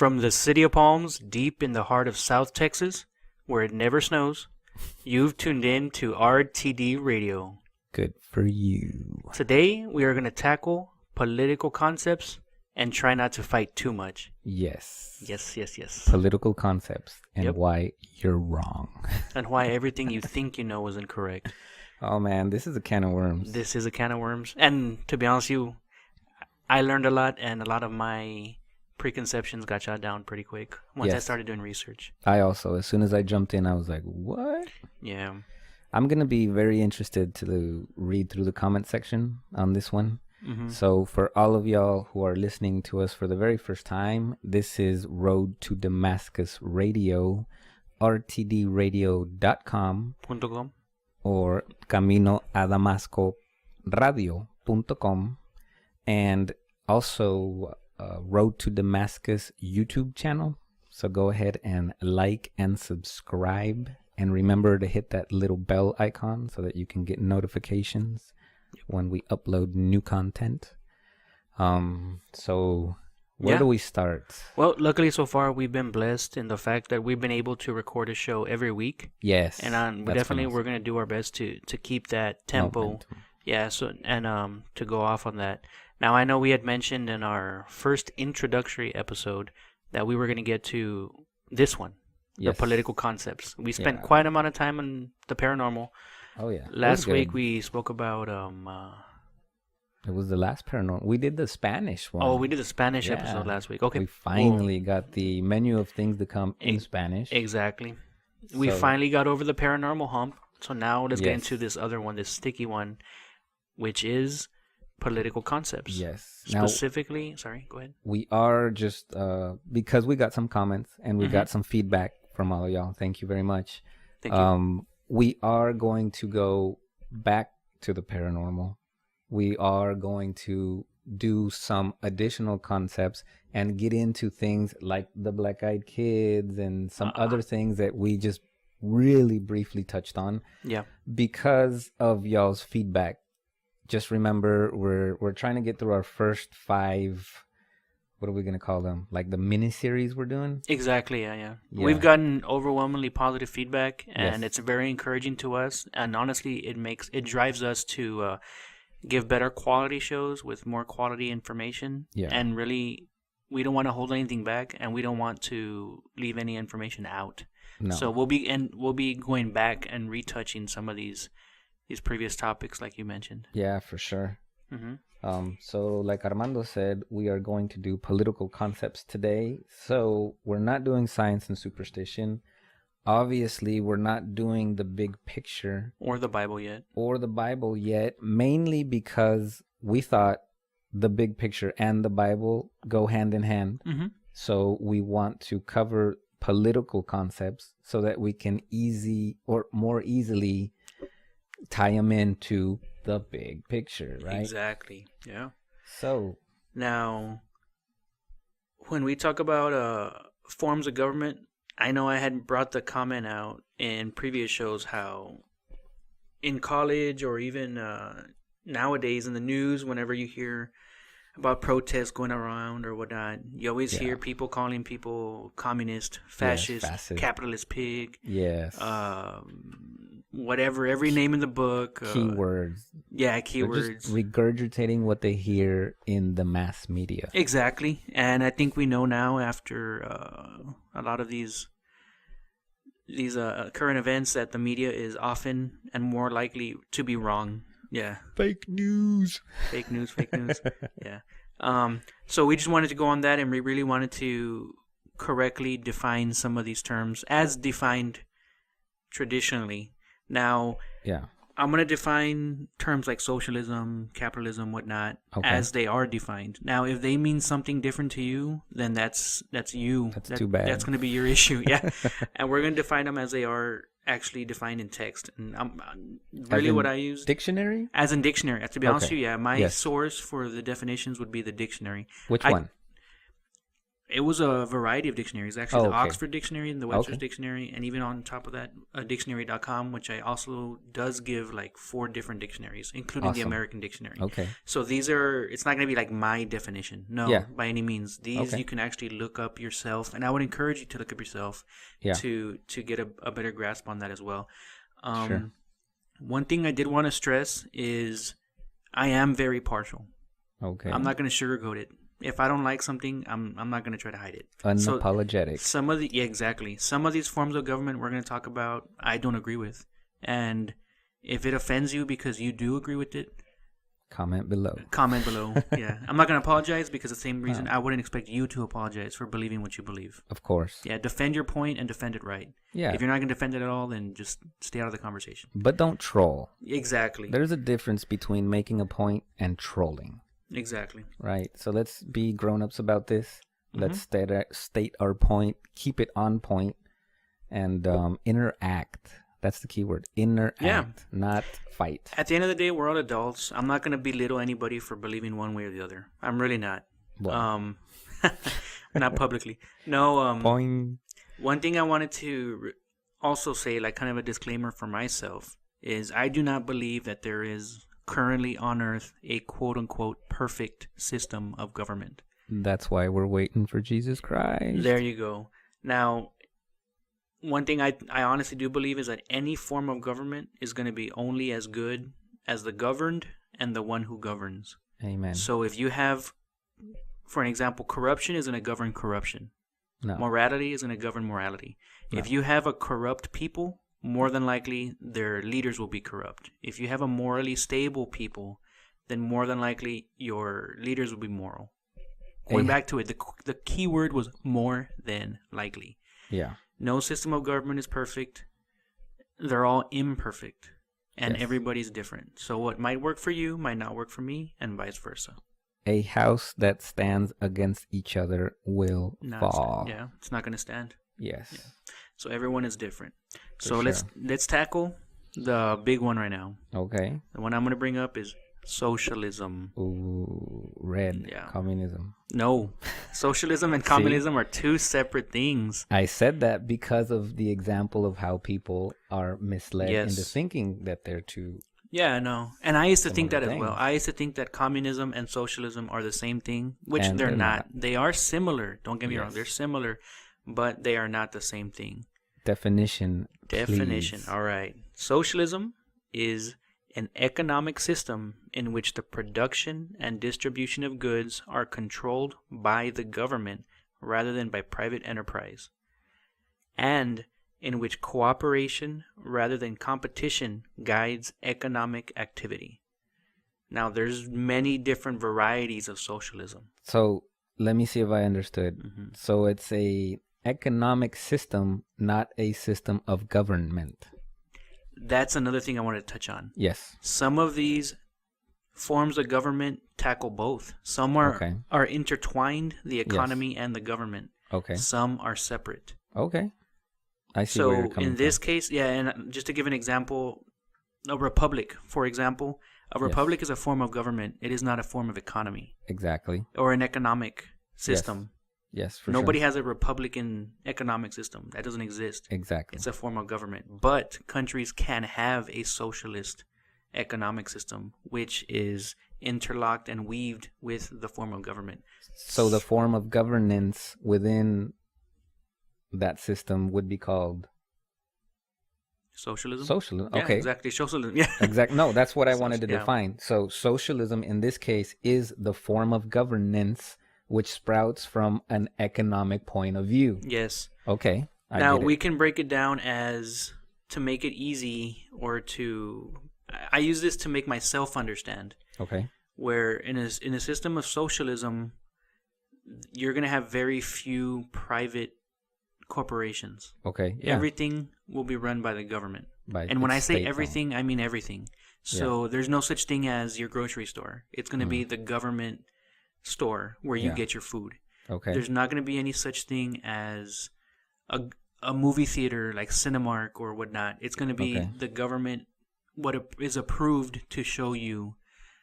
From the city of Palms, deep in the heart of South Texas, where it never snows, you've tuned in to RTD Radio. Good for you. Today, we are going to tackle political concepts and try not to fight too much. Yes. Yes. Political concepts and why you're wrong. And why everything you think you know is incorrect. Oh, man, this is a can of worms. This is a can of worms. And to be honest with you, I learned a lot, and a lot of my preconceptions got shot down pretty quick once I started doing research. I also, as soon as I jumped in, I was like, what? Yeah. I'm going to be very interested to read through the comment section on this one. Mm-hmm. So for all of y'all who are listening to us for the very first time, this is Road to Damascus Radio, rtdradio.com or caminoadamascoradio.com, and also Road to Damascus YouTube channel. So go ahead and like and subscribe, and remember to hit that little bell icon so that you can get notifications when we upload new content. So where do we start? Well, luckily so far we've been blessed in the fact that we've been able to record a show every week. Yes. And we're going to do our best to keep that tempo. Momentum. Yeah, so and to go off on that. Now, I know we had mentioned in our first introductory episode that we were going to get to this one, the political concepts. We spent quite an amount of time on the paranormal. Oh, yeah. Last week we spoke about... it was the last paranormal. We did the Spanish one. Oh, we did the Spanish episode last week. Okay. We finally got the menu of things to come in Spanish. Exactly. We finally got over the paranormal hump. So now let's get into this other one, this sticky one, which is political concepts. Yes. Specifically, sorry, go ahead. We are just, because we got some comments and we got some feedback from all of y'all. Thank you very much. Thank you. We are going to go back to the paranormal. We are going to do some additional concepts and get into things like the Black-Eyed Kids and some other things that we just really briefly touched on. Yeah. Because of y'all's feedback. Just remember, we're trying to get through our first 5, what are we going to call them? Like the mini-series we're doing? Exactly, yeah. We've gotten overwhelmingly positive feedback, and it's very encouraging to us. And honestly, it drives us to give better quality shows with more quality information. Yeah. And really, we don't want to hold anything back, and we don't want to leave any information out. No. So we'll be going back and retouching some of these previous topics like you mentioned. Yeah, for sure. Mm-hmm. So like Armando said, we are going to do political concepts today. So we're not doing science and superstition. Obviously, we're not doing the big picture. Or the Bible yet. Mainly because we thought the big picture and the Bible go hand in hand. Mm-hmm. So we want to cover political concepts so that we can more easily tie them into the big picture, right? Exactly. Yeah. So now, when we talk about forms of government, I know I had brought the comment out in previous shows how in college or even nowadays in the news, whenever you hear about protests going around or whatnot, you always hear people calling people communist, fascist, capitalist pig. Yes. Whatever, every name in the book. Keywords. Yeah, keywords. They're just regurgitating what they hear in the mass media. Exactly. And I think we know now after a lot of these current events that the media is often and more likely to be wrong. Yeah. Fake news. Fake news. Yeah. So we just wanted to go on that, and we really wanted to correctly define some of these terms as defined traditionally. Now, I'm going to define terms like socialism, capitalism, whatnot, as they are defined. Now, if they mean something different to you, then that's you. That's too bad. That's going to be your issue, yeah. And we're going to define them as they are actually defined in text. And really what I use... Dictionary? As in dictionary. To be honest with you, my source for the definitions would be the dictionary. Which one? It was a variety of dictionaries. Actually, the okay. Oxford Dictionary and the Webster's Okay. Dictionary, and even on top of that, dictionary.com, which I also does give like 4 different dictionaries, including the Awesome. American Dictionary. Okay. So these are, it's not going to be like my definition. No, Yeah. by any means. These Okay. you can actually look up yourself, and I would encourage you to look up yourself Yeah. to get a better grasp on that as well. Sure. One thing I did want to stress is I am very partial. Okay. I'm not going to sugarcoat it. If I don't like something, I'm not going to try to hide it. Unapologetic. So exactly. Some of these forms of government we're going to talk about, I don't agree with. And if it offends you because you do agree with it, comment below. Yeah. I'm not going to apologize because the same reason I wouldn't expect you to apologize for believing what you believe. Of course. Yeah, defend your point and defend it right. Yeah. If you're not going to defend it at all, then just stay out of the conversation. But don't troll. Exactly. There's a difference between making a point and trolling. Exactly. Right. So let's be grown-ups about this. Let's state our point, keep it on point, and interact. That's the key word. Interact, not fight. At the end of the day, we're all adults. I'm not going to belittle anybody for believing one way or the other. I'm really not. Well. Not publicly. No. Boing. One thing I wanted to also say, like kind of a disclaimer for myself, is I do not believe that there is currently on Earth a quote-unquote perfect system of government. That's why we're waiting for Jesus Christ. There you go. Now, one thing I honestly do believe is that any form of government is going to be only as good as the governed and the one who governs. Amen. So if you have, for an example, corruption is going to govern corruption. No. Morality is going to govern morality. No. If you have a corrupt people, more than likely their leaders will be corrupt. If you have a morally stable people, then more than likely your leaders will be moral. Going back to it, the key word was more than likely. Yeah. No system of government is perfect. They're all imperfect. And everybody's different. So what might work for you might not work for me, and vice versa. A house that stands against each other will fall. Yeah, it's not going to stand. Yes. Yeah. So everyone is different. For so sure. let's tackle the big one right now. Okay. The one I'm going to bring up is socialism. Ooh, red. Yeah. Communism. No. Socialism and communism are two separate things. I said that because of the example of how people are misled into thinking that they're two. Yeah, no. And I used to think that as well. I used to think that communism and socialism are the same thing, which they're not. They are similar. Don't get me wrong. They're similar, but they are not the same thing. Definition. Please. All right. Socialism is an economic system in which the production and distribution of goods are controlled by the government rather than by private enterprise, and in which cooperation rather than competition guides economic activity. Now, there's many different varieties of socialism. So let me see if I understood. Mm-hmm. So it's a economic system, not a system of government. That's another thing I wanted to touch on. Yes. Some of these forms of government tackle both. Some are intertwined, the economy and the government. Okay. Some are separate. Okay. I see where you're coming from. So in this case, and just to give an example, a republic, for example, a republic is a form of government. It is not a form of economy. Exactly. Or an economic system. Yes, for Nobody sure. has a republican economic system. That doesn't exist. Exactly. It's a form of government. But countries can have a socialist economic system, which is interlocked and weaved with the form of government. So the form of governance within that system would be called socialism. Socialism. Yeah, okay. Exactly. Socialism. Yeah. Exactly. No, that's what I wanted to define. So socialism in this case is the form of governance which sprouts from an economic point of view. Yes. Okay. Now we can break it down as, to make it easy, or I use this to make myself understand. Okay. Where in a system of socialism, you're going to have very few private corporations. Okay. Yeah. Everything will be run by the government. And when I say everything, I mean everything. So there's no such thing as your grocery store. It's going to be the government store where you get your food. Okay. There's not going to be any such thing as a movie theater like Cinemark or whatnot. It's going to be the government, what is approved to show you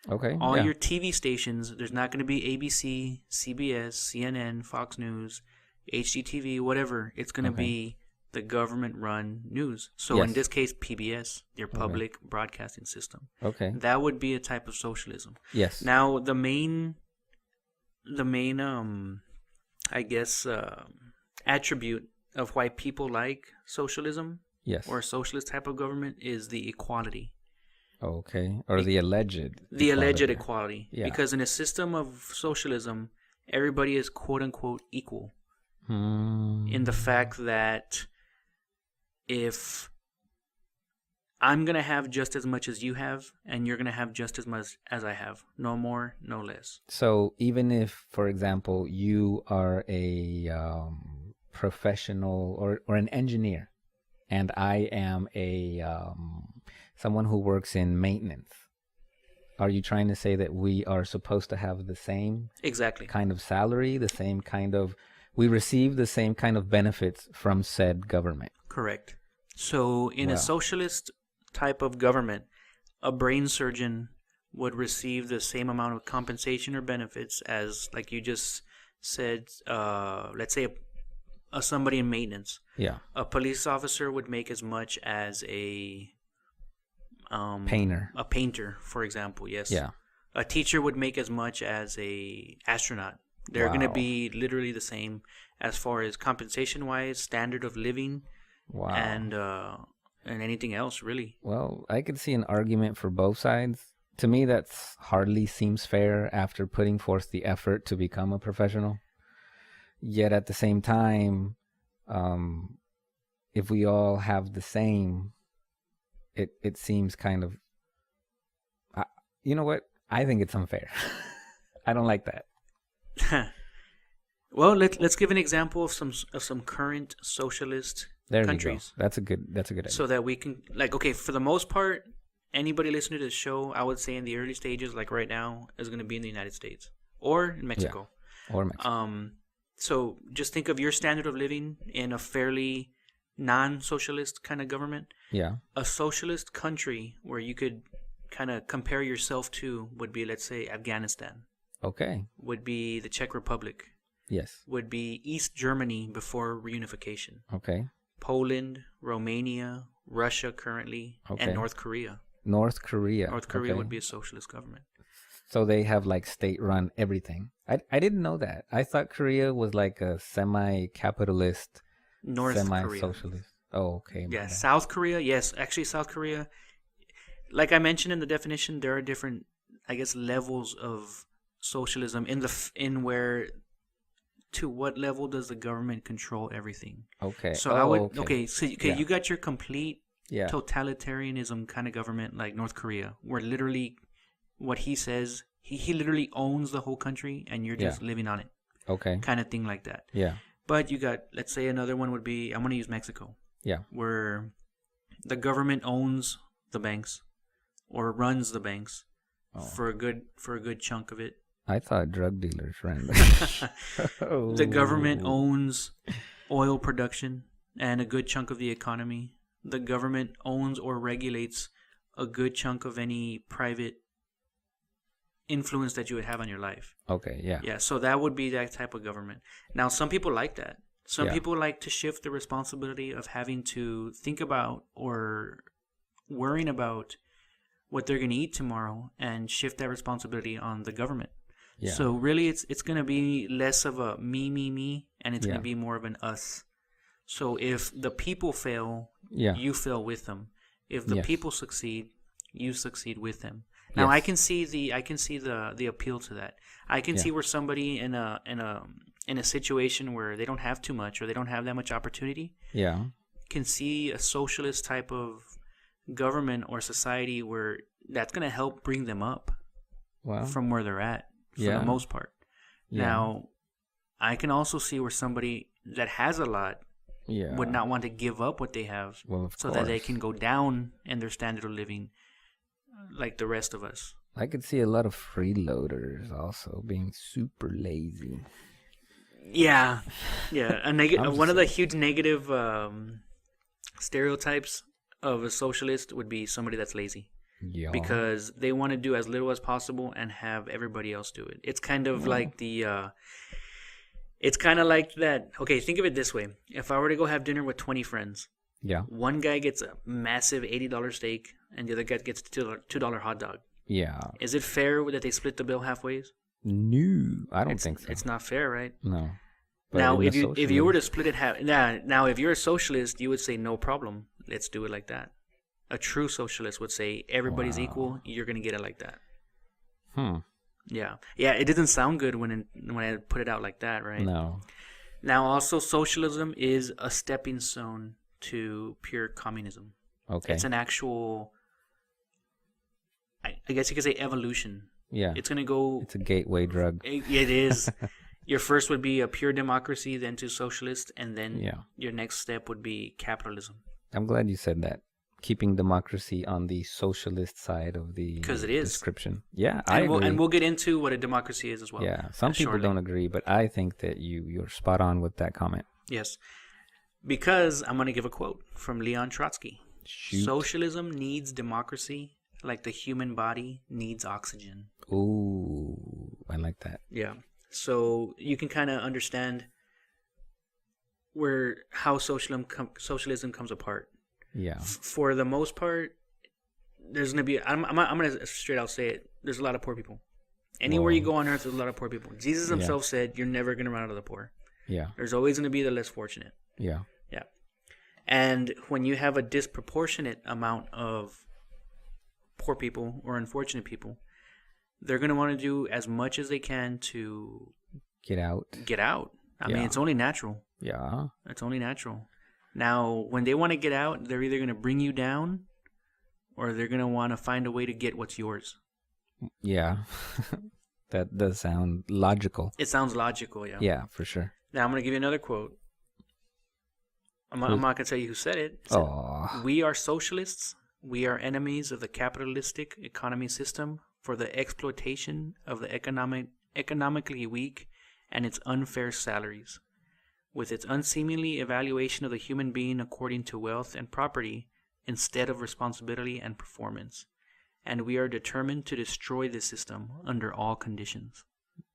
Okay. All your TV stations, there's not going to be ABC, CBS, CNN, Fox News, HGTV, whatever. It's going to be the government-run news. So in this case, PBS, your public broadcasting system. Okay. That would be a type of socialism. Yes. Now, the main I guess, attribute of why people like socialism or a socialist type of government is the equality. Okay. Or the alleged equality. Yeah. Because in a system of socialism, everybody is quote-unquote equal. In the fact that if I'm going to have just as much as you have, and you're going to have just as much as I have. No more, no less. So even if, for example, you are a professional or an engineer, and I am a someone who works in maintenance, are you trying to say that we are supposed to have the same kind of salary, the same kind of, we receive the same kind of benefits from said government? Correct. So in a socialist type of government, a brain surgeon would receive the same amount of compensation or benefits as, like you just said, let's say a somebody in maintenance. Yeah. A police officer would make as much as a painter. A painter, for example, yes. Yeah. A teacher would make as much as a astronaut. They're going to be literally the same as far as compensation-wise, standard of living, and anything else, really. Well, I could see an argument for both sides. To me, that's hardly seems fair after putting forth the effort to become a professional. Yet at the same time, if we all have the same, it seems kind of, you know what? I think it's unfair. I don't like that. Well, let's give an example of some current socialist countries. That's a good idea. So that we can, like, okay, for the most part, anybody listening to this show, I would say in the early stages, like right now, is going to be in the United States or in Mexico. Yeah. Or Mexico. So just think of your standard of living in a fairly non-socialist kind of government. Yeah. A socialist country where you could kind of compare yourself to would be, let's say, Afghanistan. Okay. Would be the Czech Republic. Yes. Would be East Germany before reunification. Okay. Poland, Romania, Russia currently, and North Korea. North Korea would be a socialist government. So they have like state-run everything. I didn't know that. I thought Korea was like a semi-capitalist, semi-socialist. Oh, okay. Yeah, South Korea. Yes, actually South Korea. Like I mentioned in the definition, there are different, I guess, levels of socialism in where, to what level does the government control everything? Okay. So you got your complete totalitarianism kind of government like North Korea, where literally what he says, he literally owns the whole country and you're just living on it. Okay. Kind of thing like that. Yeah. But you got, let's say another one would be, I'm going to use Mexico. Yeah. Where the government owns the banks or runs the banks for a good chunk of it. I thought drug dealers ran them. The government owns oil production and a good chunk of the economy. The government owns or regulates a good chunk of any private influence that you would have on your life. Okay, yeah. Yeah, so that would be that type of government. Now, some people like that. Some people like to shift the responsibility of having to think about or worrying about what they're going to eat tomorrow and shift that responsibility on the government. Yeah. So really it's going to be less of a me, and it's going to be more of an us. So if the people fail, you fail with them. If the people succeed, you succeed with them. Now I can see the appeal to that. I can see where somebody in a situation where they don't have too much or they don't have that much opportunity, can see a socialist type of government or society where that's going to help bring them up from where they're at for the most part. Now, I can also see where somebody that has a lot would not want to give up what they have that they can go down in their standard of living like the rest of us. I could see a lot of freeloaders also being super lazy. Yeah. One of the huge negative stereotypes of a socialist would be somebody that's lazy. Yeah. because they want to do as little as possible and have everybody else do it. It's kind of like it's kind of like that. Okay, think of it this way. If I were to go have dinner with 20 friends, Yeah. one guy gets a massive $80 steak and the other guy gets a $2 hot dog. Yeah. Is it fair that they split the bill halfway? No, I don't think so. It's not fair, right? No. But Now, if you were to split it half, now if you're a socialist, you would say no problem. Let's do it like that. A true socialist would say everybody's equal. You're gonna get it like that. Yeah. It doesn't sound good when I put it out like that, right? No. Now, also, socialism is a stepping stone to pure communism. Okay. It's an actual, I guess you could say, evolution. Yeah. It's gonna go. It's a gateway drug. It is. Your first would be a pure democracy, then to socialist, and then your next step would be capitalism. I'm glad you said that. Keeping democracy on the socialist side of the description. Yeah, I agree. And we'll get into what a democracy is as well. Yeah, some people don't agree, but I think that you're spot on with that comment. Yes, because I'm going to give a quote from Leon Trotsky. Shoot. Socialism needs democracy like the human body needs oxygen. Ooh, I like that. Yeah. So you can kind of understand how socialism comes apart. Yeah. For the most part, there's gonna be. I'm gonna straight out say it. There's a lot of poor people. Anywhere you go on earth, there's a lot of poor people. Jesus himself said, "You're never gonna run out of the poor." Yeah. There's always gonna be the less fortunate. Yeah. Yeah. And when you have a disproportionate amount of poor people or unfortunate people, they're going to want to do as much as they can to get out. I mean, it's only natural. Yeah. It's only natural. Now, when they want to get out, they're either going to bring you down or they're going to want to find a way to get what's yours. Yeah. That does sound logical. It sounds logical, yeah. Yeah, for sure. Now, I'm going to give you another quote. I'm not going to tell you who said it. It said, "We are socialists. We are enemies of the capitalistic economy system for the exploitation of the economically weak and its unfair salaries, with its unseemly evaluation of the human being according to wealth and property instead of responsibility and performance. And we are determined to destroy this system under all conditions."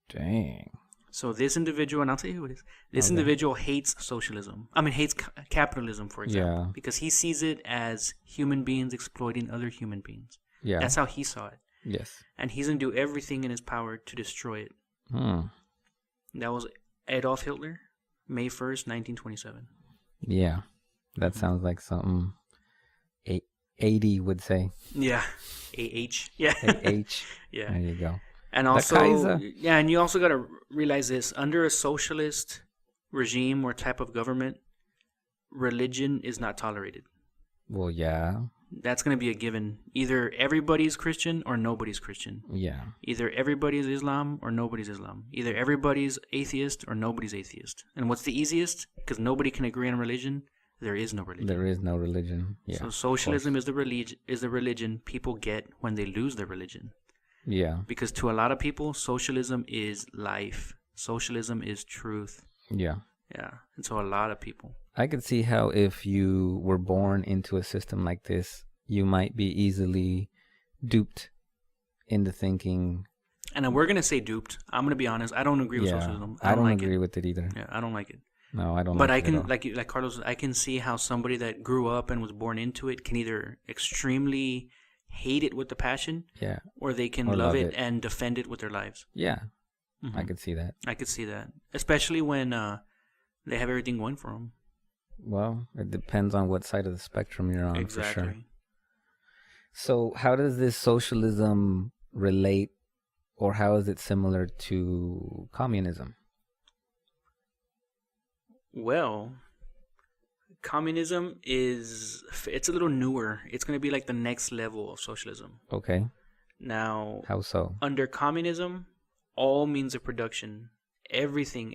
Dang. So this individual, and I'll tell you who it is, this individual hates socialism. I mean, hates capitalism, for example, because he sees it as human beings exploiting other human beings. Yeah. That's how he saw it. Yes. And he's going to do everything in his power to destroy it. That was Adolf Hitler, May 1st, 1927. Yeah. That sounds like something 80 would say. Yeah. AH. Yeah. AH. Yeah. There you go. And also, and you also got to realize this. Under a socialist regime or type of government, religion is not tolerated. Well, yeah. That's going to be a given. Either everybody's Christian or nobody's Christian. Yeah. Either everybody's Islam or nobody's Islam. Either everybody's atheist or nobody's atheist. And what's the easiest? Because nobody can agree on religion, there is no religion. There is no religion. Yeah. So socialism is the religion people get when they lose their religion. Yeah. Because to a lot of people, socialism is life. Socialism is truth. Yeah. Yeah. And so a lot of people. I could see how if you were born into a system like this, you might be easily duped into thinking. And we're going to say duped. I'm going to be honest. I don't agree with socialism. I don't agree with it either. Yeah, I don't like it. No, I don't but like I it can, at all. like Carlos, I can see how somebody that grew up and was born into it can either extremely hate it with the passion, or they can love it and defend it with their lives. Yeah, I could see that. I could see that, especially when they have everything going for them. Well, it depends on what side of the spectrum you're on, exactly. For sure. So, how does this socialism relate, or how is it similar to communism? Well, communism it's a little newer. It's going to be like the next level of socialism. Okay. Now, how so? Under communism, all means of production, everything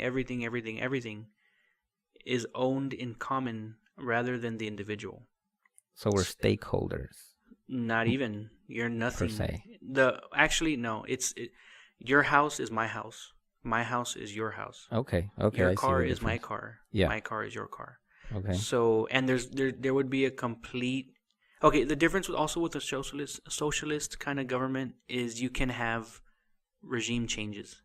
is owned in common rather than the individual. So we're stakeholders. Not even. You're nothing. Per se. Actually, no. Your house is my house. My house is your house. Okay. Your car is my car. Yeah. My car is your car. Okay. So, and there would be a complete Okay, the difference with a socialist kind of government is you can have regime changes.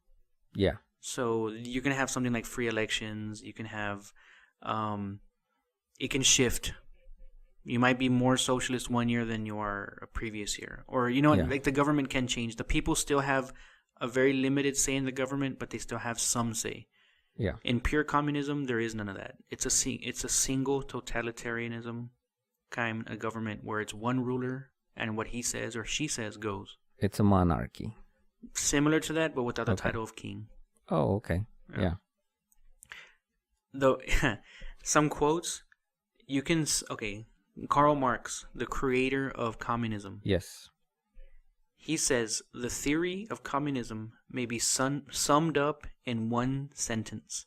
Yeah. So you're gonna have something like free elections. You can have, it can shift. You might be more socialist one year than you are a previous year, or like the government can change. The people still have a very limited say in the government, but they still have some say. Yeah. In pure communism, there is none of that. It's a single totalitarianism kind of government where it's one ruler and what he says or she says goes. It's a monarchy. Similar to that, but without the title of king. Oh, okay. Yeah. Though some quotes you can Karl Marx, the creator of communism. Yes. He says the theory of communism may be summed up in one sentence: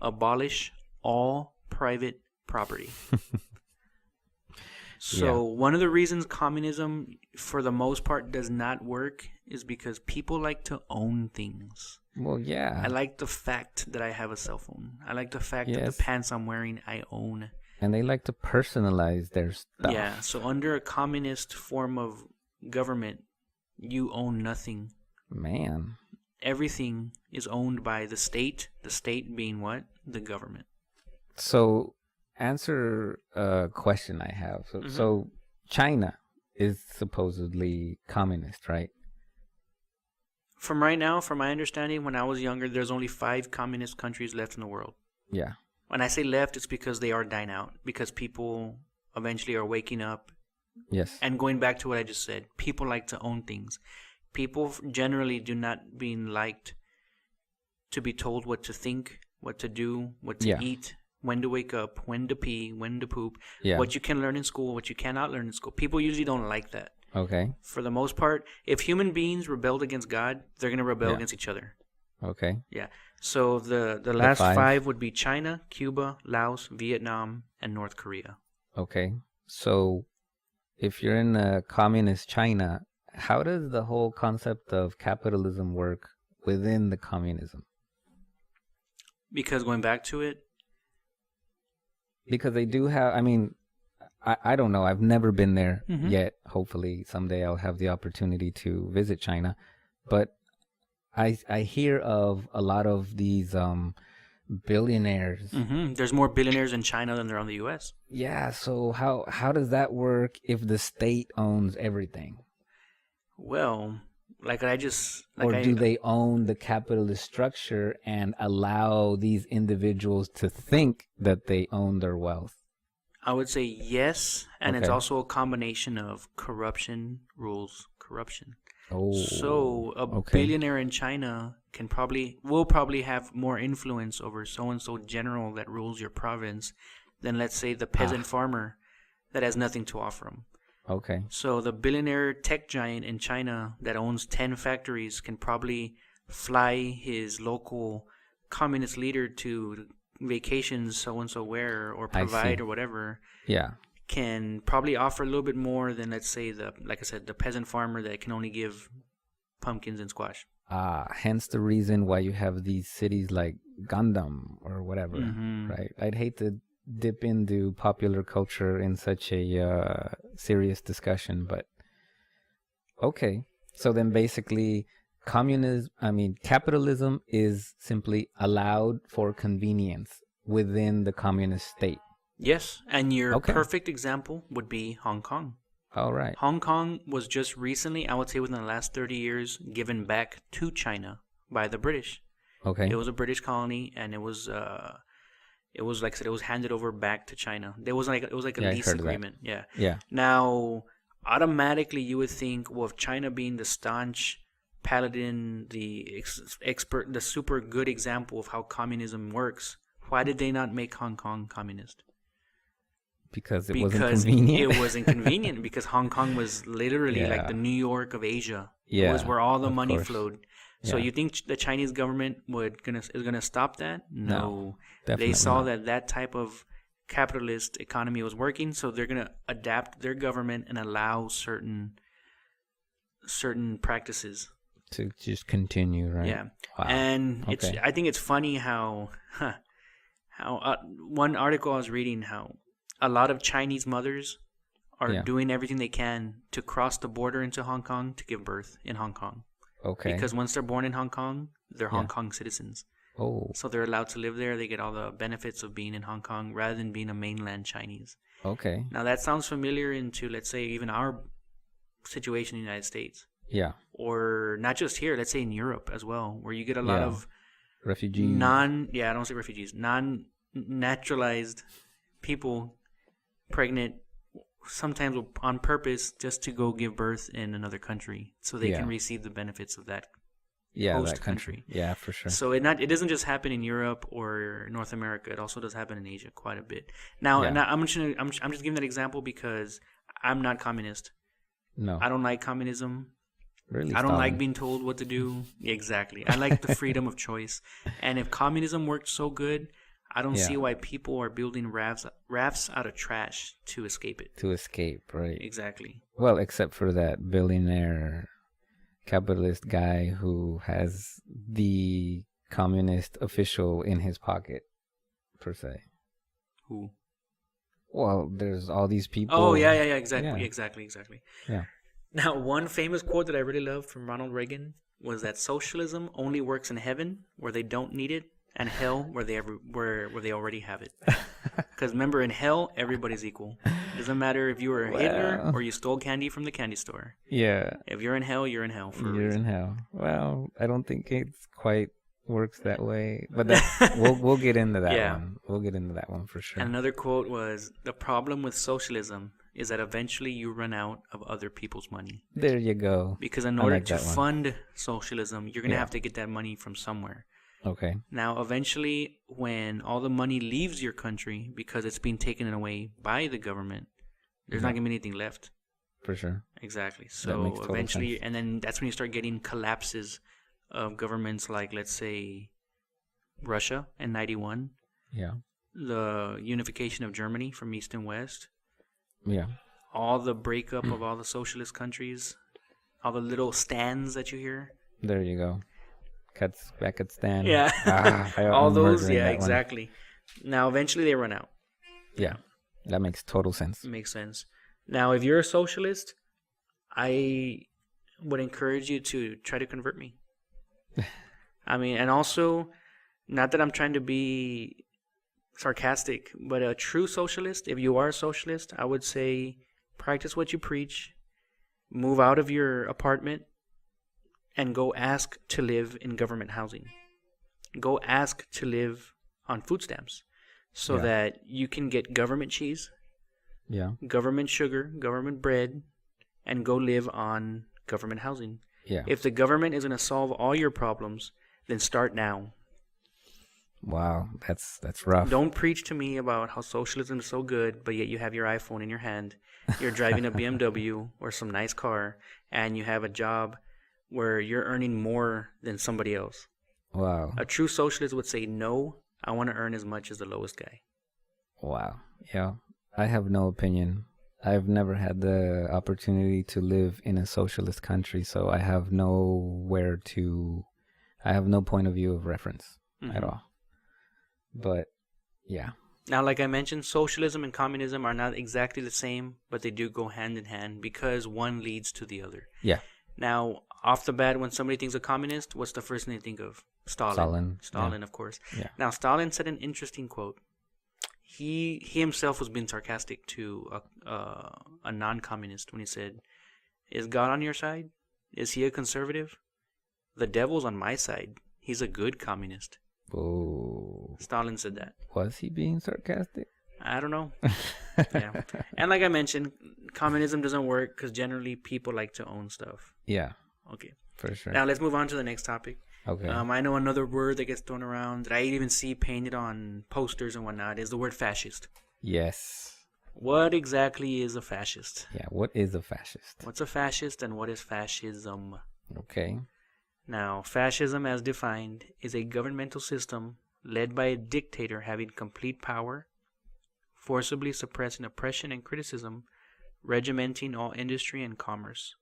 abolish all private property. So one of the reasons communism, for the most part, does not work is because people like to own things. Well, yeah. I like the fact that I have a cell phone. I like the fact that the pants I'm wearing, I own. And they like to personalize their stuff. Yeah, so under a communist form of government, you own nothing. Man. Everything is owned by the state being what? The government. So, answer a question I have. So China is supposedly communist, right? From right now, from my understanding, when I was younger, there's only 5 communist countries left in the world. Yeah. When I say left, it's because they are dying out. Because people eventually are waking up. Yes. And going back to what I just said, people like to own things. People generally do not being liked to be told what to think, what to do, what to eat, when to wake up, when to pee, when to poop, what you can learn in school, what you cannot learn in school. People usually don't like that. Okay. For the most part, if human beings rebelled against God, they're going to rebel against each other. Okay. Yeah. So the last 5 would be China, Cuba, Laos, Vietnam, and North Korea. Okay. So if you're in a communist China, how does the whole concept of capitalism work within the communism? Because going back to it, because they do have, I mean, I don't know. I've never been there yet. Hopefully someday I'll have the opportunity to visit China. But I hear of a lot of these billionaires. There's more billionaires in China than there are in the U.S. Yeah. So how does that work if the state owns everything? Well, do they own the capitalist structure and allow these individuals to think that they own their wealth? I would say yes, and it's also a combination of corruption rules corruption. Oh, so a billionaire in China will probably have more influence over so-and-so general that rules your province than, let's say, the peasant farmer that has nothing to offer him. Okay. So the billionaire tech giant in China that owns 10 factories can probably fly his local communist leader to vacations so-and-so where or provide or whatever. Yeah. Can probably offer a little bit more than, let's say, like I said, the peasant farmer that can only give pumpkins and squash. Hence the reason why you have these cities like Gundam or whatever, right? I'd hate to dip into popular culture in such a serious discussion, but okay. So then basically capitalism is simply allowed for convenience within the communist state. Yes, and your perfect example would be Hong Kong. All right. Hong Kong was just recently, I would say within the last 30 years, given back to China by the British. Okay. It was a British colony, and it was like I said, it was handed over back to China. It was like a lease agreement. Yeah. Yeah. Now, automatically, you would think, well, if China being the staunch paladin, the expert, the super good example of how communism works, why did they not make Hong Kong communist? Because it wasn't convenient. It wasn't convenient because Hong Kong was literally like the New York of Asia. Yeah, it was where all the money flowed. So you think the Chinese government is gonna stop that? No, definitely they saw not. that type of capitalist economy was working, so they're gonna adapt their government and allow certain practices to just continue, right? Yeah, wow. And I think it's funny how one article I was reading how a lot of Chinese mothers are doing everything they can to cross the border into Hong Kong to give birth in Hong Kong. Okay. Because once they're born in Hong Kong, they're Hong Kong citizens. Oh. So they're allowed to live there. They get all the benefits of being in Hong Kong rather than being a mainland Chinese. Okay. Now that sounds familiar into, let's say, even our situation in the United States. Yeah. Or not just here, let's say in Europe as well, where you get a lot of refugees. I don't say refugees, non-naturalized people pregnant, sometimes on purpose, just to go give birth in another country so they can receive the benefits of that host country. Yeah, for sure. So it doesn't just happen in Europe or North America. It also does happen in Asia quite a bit. Now I'm just giving that example because I'm not communist. No. I don't like communism. Really, I don't like being told what to do. Exactly. I like the freedom of choice. And if communism worked so good, I don't see why people are building rafts out of trash to escape it. To escape, right. Exactly. Well, except for that billionaire capitalist guy who has the communist official in his pocket, per se. Who? Well, there's all these people. Oh, yeah, exactly. Yeah. Now, one famous quote that I really love from Ronald Reagan was that socialism only works in heaven where they don't need it, and hell where they already have it. Because remember, in hell, everybody's equal. It doesn't matter if you were Hitler or you stole candy from the candy store. Yeah. If you're in hell, you're in hell for a reason. You're in hell. Well, I don't think it quite works that way, but we'll get into that one. We'll get into that one for sure. And another quote was, the problem with socialism is that eventually you run out of other people's money. There you go. Because in order to fund socialism, you're going to have to get that money from somewhere. Okay. Now, eventually, when all the money leaves your country because it's being taken away by the government, there's not going to be anything left. For sure. Exactly. So eventually, and then that's when you start getting collapses of governments like, let's say, Russia in 91. Yeah. The unification of Germany from East and West. Yeah. All the breakup of all the socialist countries. All the little stands that you hear. There you go. Kazakhstan. Yeah. All those, exactly. One. Now, eventually they run out. Yeah. That makes total sense. Makes sense. Now, if you're a socialist, I would encourage you to try to convert me. I mean, and also, not that I'm trying to be sarcastic, but a true socialist, if you are a socialist, I would say practice what you preach, move out of your apartment, and go ask to live in government housing. Go ask to live on food stamps so that you can get government cheese, government sugar, government bread, and go live on government housing. Yeah. If the government is going to solve all your problems, then start now. Wow, that's rough. Don't preach to me about how socialism is so good, but yet you have your iPhone in your hand, you're driving a BMW or some nice car, and you have a job where you're earning more than somebody else. Wow. A true socialist would say, no, I want to earn as much as the lowest guy. Wow. Yeah. I have no opinion. I've never had the opportunity to live in a socialist country, so I have no point of view of reference at all. But, yeah. Now, like I mentioned, socialism and communism are not exactly the same, but they do go hand in hand because one leads to the other. Yeah. Now, off the bat, when somebody thinks of communist, what's the first thing they think of? Stalin, of course. Yeah. Now, Stalin said an interesting quote. He himself was being sarcastic to a non-communist when he said, "Is God on your side? Is he a conservative? The devil's on my side. He's a good communist." Oh. Stalin said that. Was he being sarcastic? I don't know. Yeah. And like I mentioned, communism doesn't work because generally people like to own stuff. Yeah. Okay. For sure. Now let's move on to the next topic. Okay. I know another word that gets thrown around that I even see painted on posters and whatnot is the word fascist. Yes. What exactly is a fascist? Yeah, what is a fascist? What's a fascist and what is fascism? Okay. Now, fascism as defined is a governmental system led by a dictator having complete power, forcibly suppressing oppression and criticism, regimenting all industry and commerce.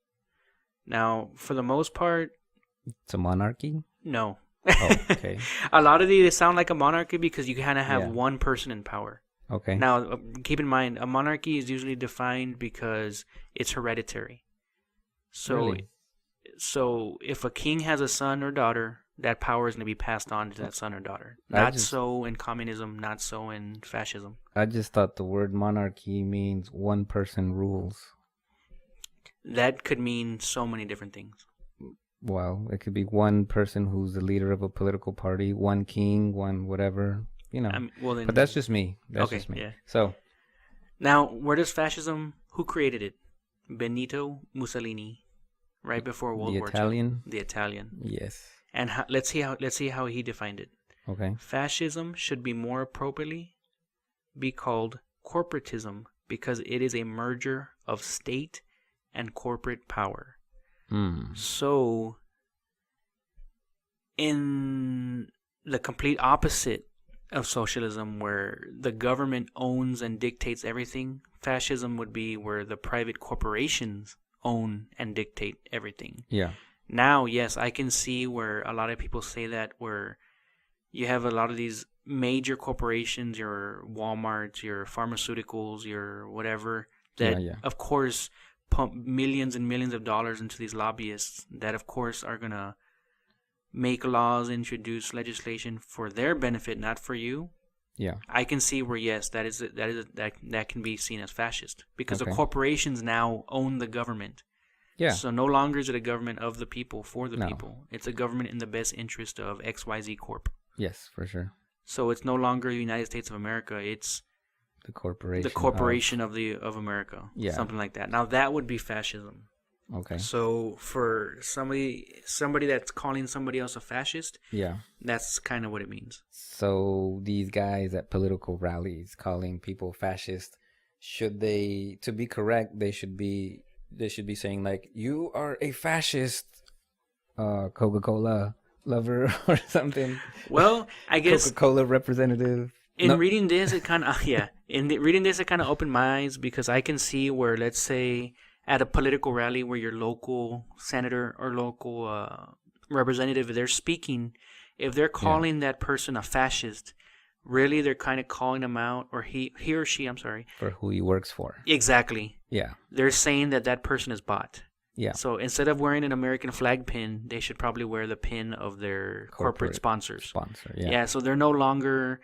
Now, for the most part... It's a monarchy? No. Oh, okay. A lot of these sound like a monarchy because you kind of have one person in power. Okay. Now, keep in mind, a monarchy is usually defined because it's hereditary. So, Really? so if a king has a son or daughter, that power is going to be passed on to that son or daughter. Not so in communism, not so in fascism. I just thought the word monarchy means one person rules. That could mean so many different things. Well, it could be one person who's the leader of a political party, one king, one whatever, you know. Well, then, but that's just me. That's okay, just me. Yeah. So, now, where does fascism? Who created it? Benito Mussolini, right before World War II. The Italian. Yes. And let's see how he defined it. Okay. Fascism should be more appropriately be called corporatism because it is a merger of state and corporate power. So, in the complete opposite of socialism, where the government owns and dictates everything, fascism would be where the private corporations own and dictate everything. Yeah. Now, yes, I can see where a lot of people say that, where you have a lot of these major corporations, your Walmarts, your pharmaceuticals, your whatever, that of course pump millions and millions of dollars into these lobbyists that of course are going to make laws, introduce legislation for their benefit, not for you. Yeah. I can see where, yes, that can be seen as fascist because the corporations now own the government. Yeah. So no longer is it a government of the people, for the people. It's a government in the best interest of XYZ Corp. Yes, for sure. So it's no longer the United States of America. It's the corporation. The corporation of America. Yeah. Something like that. Now that would be fascism. Okay. So for somebody that's calling somebody else a fascist, that's kind of what it means. So these guys at political rallies calling people fascist, should they, to be correct, they should be saying like, you are a fascist, Coca-Cola lover or something. Well, I guess Coca-Cola representative. Reading this, it kind of reading this, it kind of opened my eyes because I can see where, let's say, at a political rally where your local senator or local representative, they're speaking, if they're calling that person a fascist, really they're kind of calling him out, or he or she, I'm sorry, for who he works for. Exactly. Yeah. They're saying that person is bought. Yeah. So instead of wearing an American flag pin, they should probably wear the pin of their corporate sponsors. Yeah. So they're no longer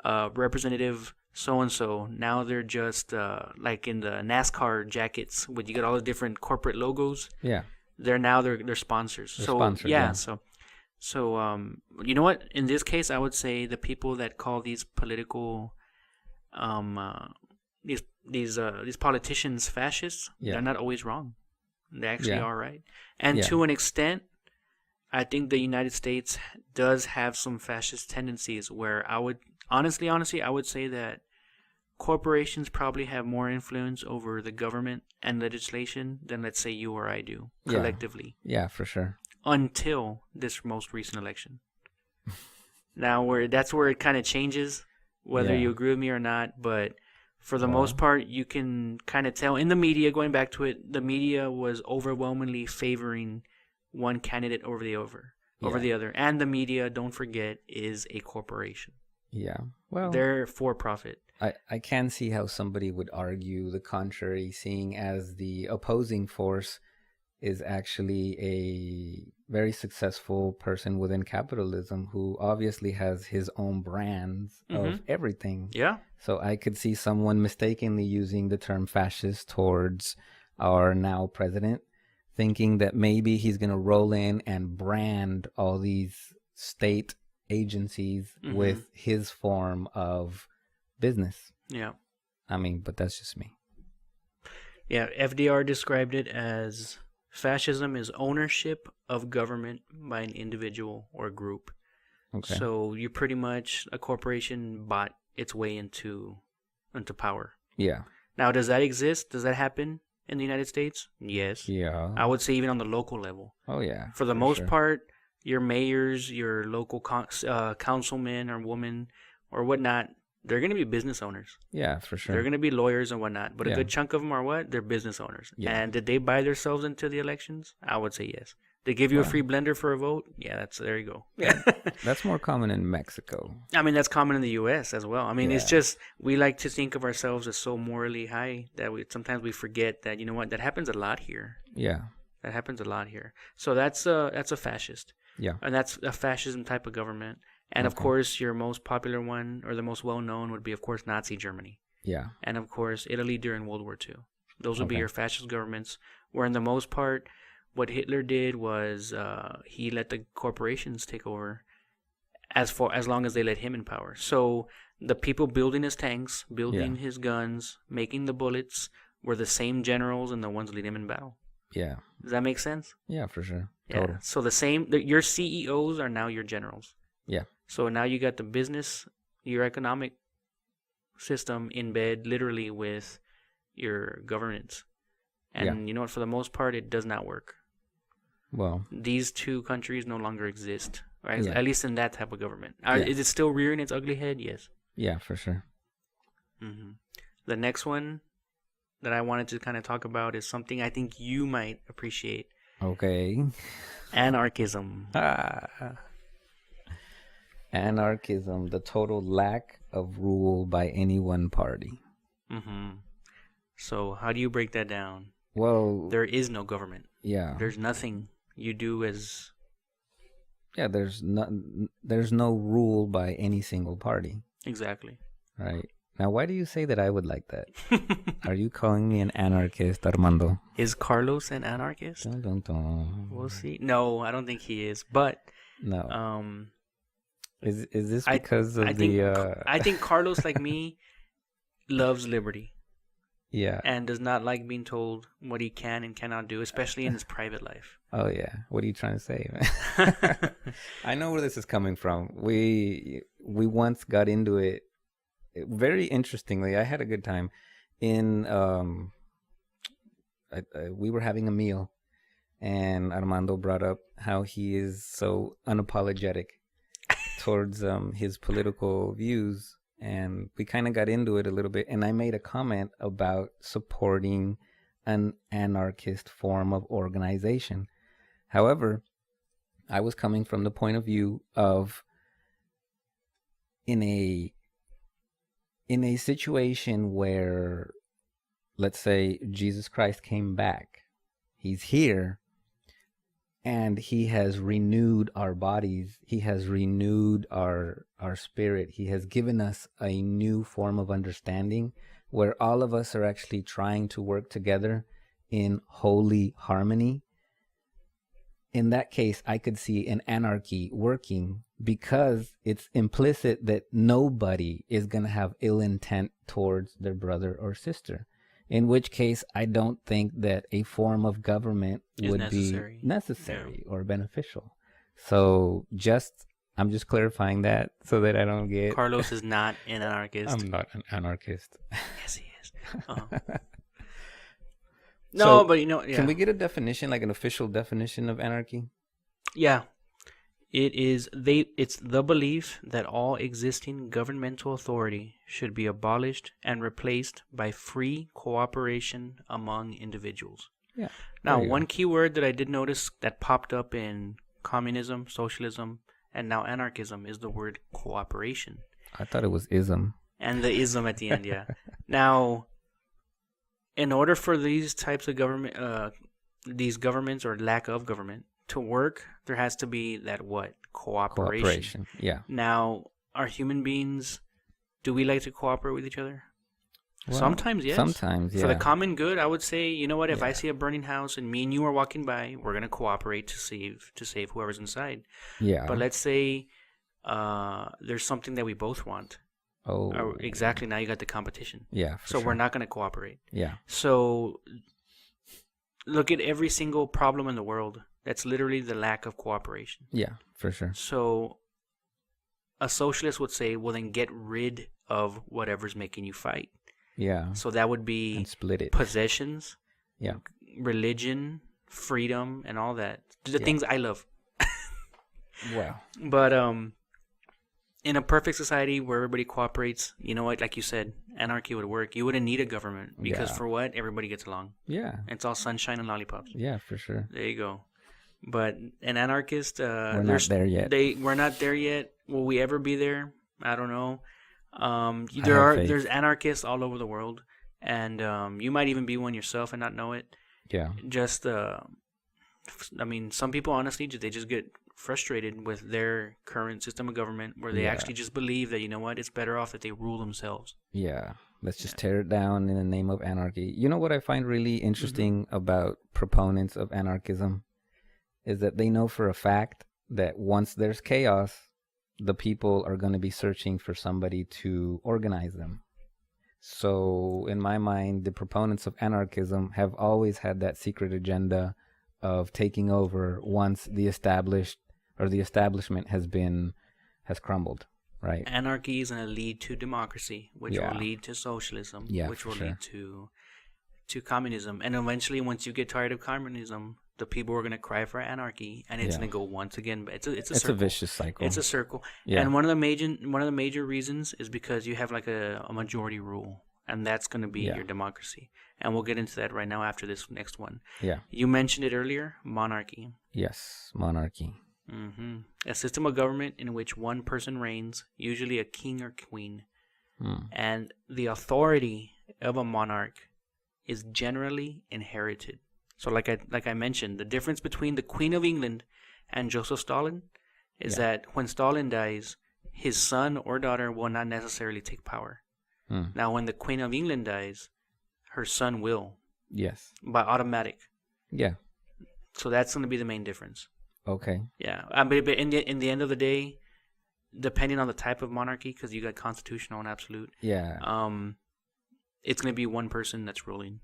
representative so-and-so. Now they're just like in the NASCAR jackets when you get all the different corporate logos. Yeah. They're sponsors. Sponsored, yeah. So you know what? In this case, I would say the people that call these political these politicians fascists, they're not always wrong. They actually are right. And to an extent, I think the United States does have some fascist tendencies where I would honestly, I would say that corporations probably have more influence over the government and legislation than, let's say, you or I do collectively. Yeah, for sure. Until this most recent election. Now, that's where it kind of changes, whether you agree with me or not. But for the most part, you can kind of tell in the media, going back to it, the media was overwhelmingly favoring one candidate over the other. And the media, don't forget, is a corporation. Yeah. Well, they're for profit. I can see how somebody would argue the contrary, seeing as the opposing force is actually a very successful person within capitalism who obviously has his own brands of everything. Yeah. So I could see someone mistakenly using the term fascist towards our now president, thinking that maybe he's going to roll in and brand all these state agencies with his form of business. Yeah. I mean, but that's just me. Yeah, FDR described it as fascism is ownership of government by an individual or group. Okay. So you pretty much, a corporation bought its way into power. Yeah. Now, does that exist? Does that happen in the United States? Yes. Yeah. I would say even on the local level. Oh, yeah. For the most part, your mayors, your local councilmen or women or whatnot, they're going to be business owners. Yeah, for sure. They're going to be lawyers and whatnot. But a good chunk of them are what? They're business owners. Yeah. And did they buy themselves into the elections? I would say yes. They give you a free blender for a vote. Yeah, there you go. Yeah, that's more common in Mexico. I mean, that's common in the U.S. as well. I mean, it's just we like to think of ourselves as so morally high that sometimes we forget that, you know what, that happens a lot here. Yeah. That happens a lot here. So that's a fascist. Yeah. And that's a fascism type of government. And of course, your most popular one, or the most well-known, would be, of course, Nazi Germany. Yeah. And of course, Italy during World War II. Those would be your fascist governments, where in the most part, what Hitler did was he let the corporations take over as long as they let him in power. So the people building his tanks, building his guns, making the bullets were the same generals and the ones leading him in battle. Yeah. Does that make sense? Yeah, for sure. Yeah. Total. So your CEOs are now your generals. Yeah. So now you got the business, your economic system in bed literally with your governance. And you know what? For the most part, it does not work. Well, these two countries no longer exist, right? Yeah. At least in that type of government. Is it still rearing its ugly head? Yes. Yeah, for sure. Mm-hmm. The next one that I wanted to kind of talk about is something I think you might appreciate. Okay. Anarchism. Anarchism, the total lack of rule by any one party. Mm-hmm. So how do you break that down? Well, there is no government. Yeah. There's nothing you do as... Yeah, there's no rule by any single party. Exactly. Right. Now, why do you say that I would like that? Are you calling me an anarchist, Armando? Is Carlos an anarchist? Dun, dun, dun. We'll see. No, I don't think he is. But no. Is this because I think Carlos, like me, loves liberty. Yeah. And does not like being told what he can and cannot do, especially in his private life. Oh, yeah. What are you trying to say, man? I know where this is coming from. We once got into it. Very interestingly, I had a good time. We were having a meal, and Armando brought up how he is so unapologetic towards his political views. And we kind of got into it a little bit. And I made a comment about supporting an anarchist form of organization. However, I was coming from the point of view of in a situation where, let's say, Jesus Christ came back. He's here. And he has renewed our bodies. He has renewed our spirit. He has given us a new form of understanding where all of us are actually trying to work together in holy harmony. In that case, I could see an anarchy working because it's implicit that nobody is going to have ill intent towards their brother or sister. In which case, I don't think that a form of government would be necessary or beneficial. So I'm just clarifying that so that I don't get... Carlos is not an anarchist. I'm not an anarchist. Yes, he is. No, but Can we get a definition, like an official definition of anarchy? Yeah. It's the belief that all existing governmental authority should be abolished and replaced by free cooperation among individuals. Yeah. Now, one key word that I did notice that popped up in communism, socialism, and now anarchism is the word cooperation. I thought it was ism. And the ism at the end, yeah. Now, in order for these types of these governments or lack of government to work, there has to be that what? Cooperation. Yeah. Now, are human beings, do we like to cooperate with each other? Well, sometimes, yes. Sometimes, yeah. For the common good, I would say, you know what, if I see a burning house and me and you are walking by, we're going to cooperate to save whoever's inside. Yeah. But let's say there's something that we both want. Oh. Exactly. Now you got the competition. Yeah. So we're not going to cooperate. Yeah. So look at every single problem in the world. That's literally the lack of cooperation. Yeah, for sure. So a socialist would say, well, then get rid of whatever's making you fight. Yeah. So that would be and split it. Possessions, yeah, religion, freedom, and all that. The things I love. Wow. But in a perfect society where everybody cooperates, you know what, like you said, anarchy would work. You wouldn't need a government because for what? Everybody gets along. Yeah. It's all sunshine and lollipops. Yeah, for sure. There you go. But an anarchist, we're not there yet. We're not there yet. Will we ever be there? I don't know. There's anarchists all over the world, and you might even be one yourself and not know it. Yeah. Just some people honestly they just get frustrated with their current system of government, where they actually just believe that, you know what, it's better off that they rule themselves. Yeah. Let's just tear it down in the name of anarchy. You know what I find really interesting about proponents of anarchism is that they know for a fact that once there's chaos, the people are going to be searching for somebody to organize them. So in my mind, the proponents of anarchism have always had that secret agenda of taking over once the establishment has crumbled, right? Anarchy is going to lead to democracy, which will lead to socialism, which will lead to communism. And eventually, once you get tired of communism, the people are going to cry for anarchy, and it's going to go once again. It's a circle. A vicious cycle. It's a circle. Yeah. And one of the major reasons is because you have like a majority rule, and that's going to be your democracy. And we'll get into that right now after this next one. Yeah. You mentioned it earlier, monarchy. Yes, monarchy. Mm-hmm. A system of government in which one person reigns, usually a king or queen, and the authority of a monarch is generally inherited. So like I mentioned, the difference between the Queen of England and Joseph Stalin is that when Stalin dies, his son or daughter will not necessarily take power. Now, when the Queen of England dies, her son will. Yes. By automatic. Yeah. So that's going to be the main difference. Okay. Yeah. But in the end of the day, depending on the type of monarchy, because you got constitutional and absolute. Yeah. It's going to be one person that's ruling.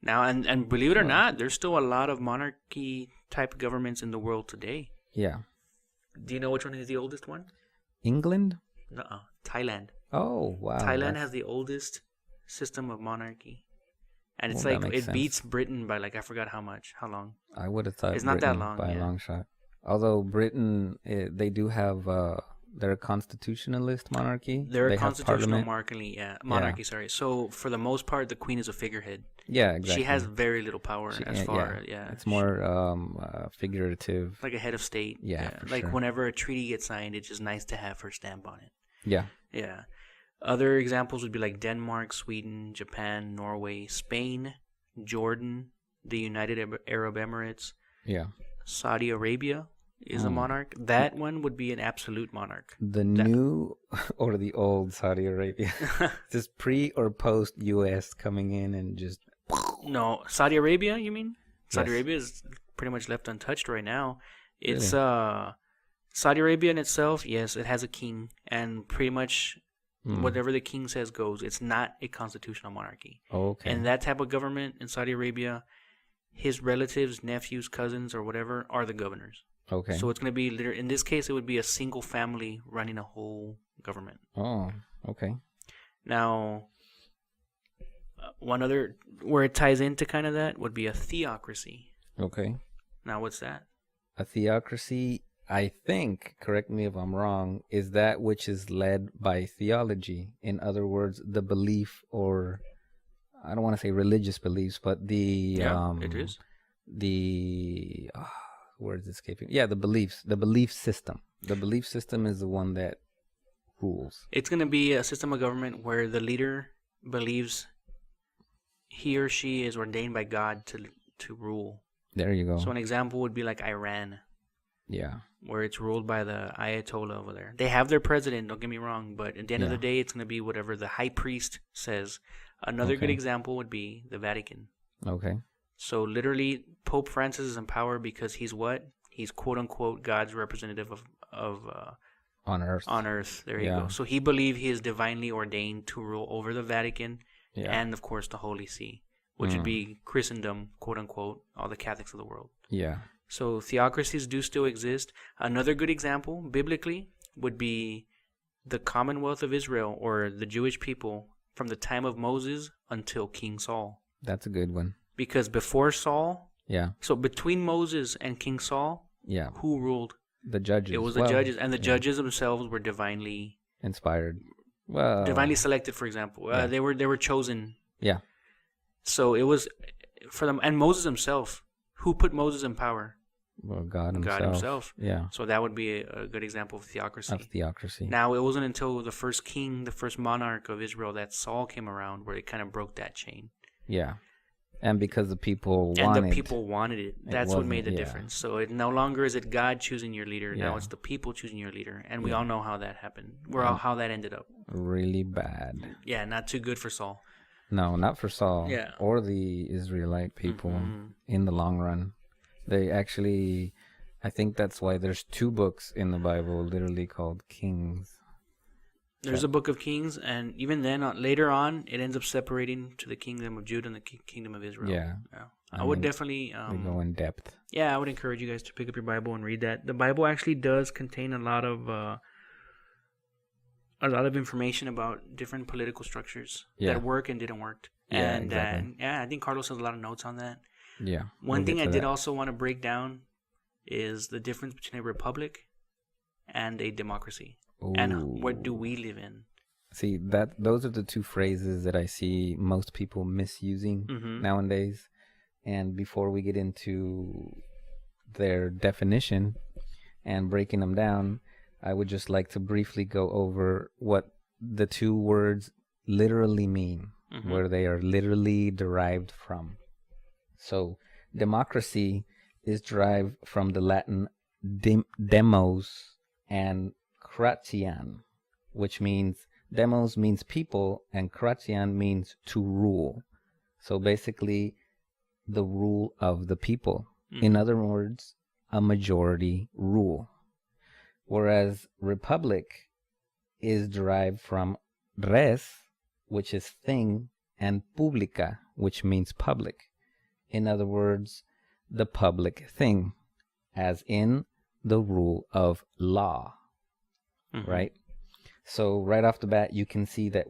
Now, and believe it or not, there's still a lot of monarchy-type governments in the world today. Yeah. Do you know which one is the oldest one? England? No, Thailand. Oh, wow. Thailand has the oldest system of monarchy. And it's it beats Britain by I forgot how long. I would have thought it's not Britain that long, by a long shot. Although Britain, they do have... they're a constitutionalist monarchy. They're a constitutional monarchy. Sorry. So for the most part, the queen is a figurehead. Yeah, exactly. She has very little power It's more figurative. Like a head of state. Yeah. Whenever a treaty gets signed, it's just nice to have her stamp on it. Yeah. Yeah. Other examples would be like Denmark, Sweden, Japan, Norway, Spain, Jordan, the United Arab Emirates. Yeah. Saudi Arabia is a monarch. That one would be an absolute monarch. The new or the old Saudi Arabia? Just pre or post U.S. coming in and just... No, Saudi Arabia, you mean? Saudi Arabia is pretty much left untouched right now. It's Saudi Arabia in itself, yes, it has a king, and pretty much whatever the king says goes. It's not a constitutional monarchy. Okay. And that type of government in Saudi Arabia, his relatives, nephews, cousins, or whatever are the governors. Okay. So it's going to be, in this case, it would be a single family running a whole government. Oh, okay. Now, one other, where it ties into kind of that, would be a theocracy. Okay. Now, what's that? A theocracy, I think, correct me if I'm wrong, is that which is led by theology. In other words, the belief, or I don't want to say religious beliefs, but the... it is. The... words escaping. Yeah, the belief system. The belief system is the one that rules. It's going to be a system of government where the leader believes he or she is ordained by God to rule. There you go. So an example would be like Iran. Yeah. Where it's ruled by the Ayatollah over there. They have their president, don't get me wrong, but at the end of the day, it's going to be whatever the high priest says. Another good example would be the Vatican. Okay. So literally, Pope Francis is in power because he's what? He's quote unquote God's representative of on earth. On earth, there you go. So he believes he is divinely ordained to rule over the Vatican and of course the Holy See, which would be Christendom, quote unquote, all the Catholics of the world. Yeah. So theocracies do still exist. Another good example, biblically, would be the Commonwealth of Israel or the Jewish people from the time of Moses until King Saul. That's a good one. Because before Saul, so between Moses and King Saul, who ruled? The judges. It was the judges, and the judges themselves were divinely inspired. Well, divinely selected, for example. They were chosen. Yeah. So it was for them, and Moses himself. Who put Moses in power? Well, God himself. God himself. Yeah. So that would be a good example of theocracy. Of theocracy. Now, it wasn't until the first king, the first monarch of Israel, that Saul came around, where it kind of broke that chain. Yeah. And because the people wanted it. That's what made the difference. So it no longer is it God choosing your leader. Now it's the people choosing your leader. And we all know how that happened. How that ended up. Really bad. Yeah, not too good for Saul. No, not for Saul. Yeah. Or the Israelite people in the long run. They actually, I think that's why there's 2 books in the Bible literally called Kings. There's a book of Kings, and even then, later on, it ends up separating to the kingdom of Judah and the kingdom of Israel. Yeah. I would definitely... they go in depth. Yeah, I would encourage you guys to pick up your Bible and read that. The Bible actually does contain a lot of information about different political structures that work and didn't work. Yeah, and exactly. I think Carlos has a lot of notes on that. Yeah. One thing I did also want to break down is the difference between a republic and a democracy. Ooh. And what do we live in? See, those are the 2 phrases that I see most people misusing nowadays. And before we get into their definition and breaking them down, I would just like to briefly go over what the 2 words literally mean, where they are literally derived from. So, democracy is derived from the Latin demos and kratian, which means demos means people and kratian means to rule. So basically, the rule of the people. In other words, a majority rule. Whereas republic is derived from res, which is thing, and publica, which means public. In other words, the public thing, as in the rule of law. Right? So right off the bat, you can see that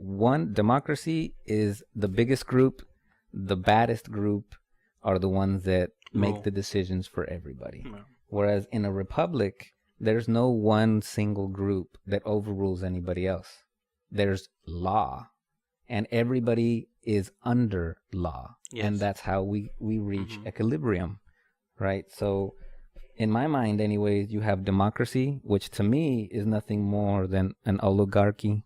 democracy is the biggest group. The baddest group are the ones that make the decisions for everybody. Whereas in a republic, there's no one single group that overrules anybody else. There's law, and everybody is under law. Yes. And that's how we reach equilibrium, right? So in my mind, anyways, you have democracy, which to me is nothing more than an oligarchy,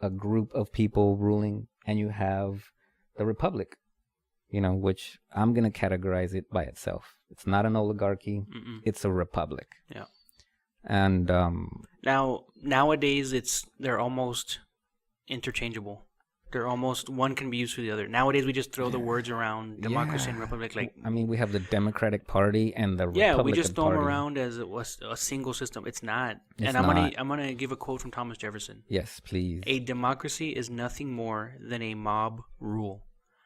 a group of people ruling, and you have the republic, which I'm going to categorize it by itself. It's not an oligarchy. It's a republic. Yeah. And nowadays, they're almost interchangeable. They're almost, one can be used for the other. Nowadays, we just throw the words around, democracy and republic. We have the Democratic Party and the Republican Party. We just throw them around as a single system. It's not. I'm gonna give a quote from Thomas Jefferson. Yes, please. A democracy is nothing more than a mob rule.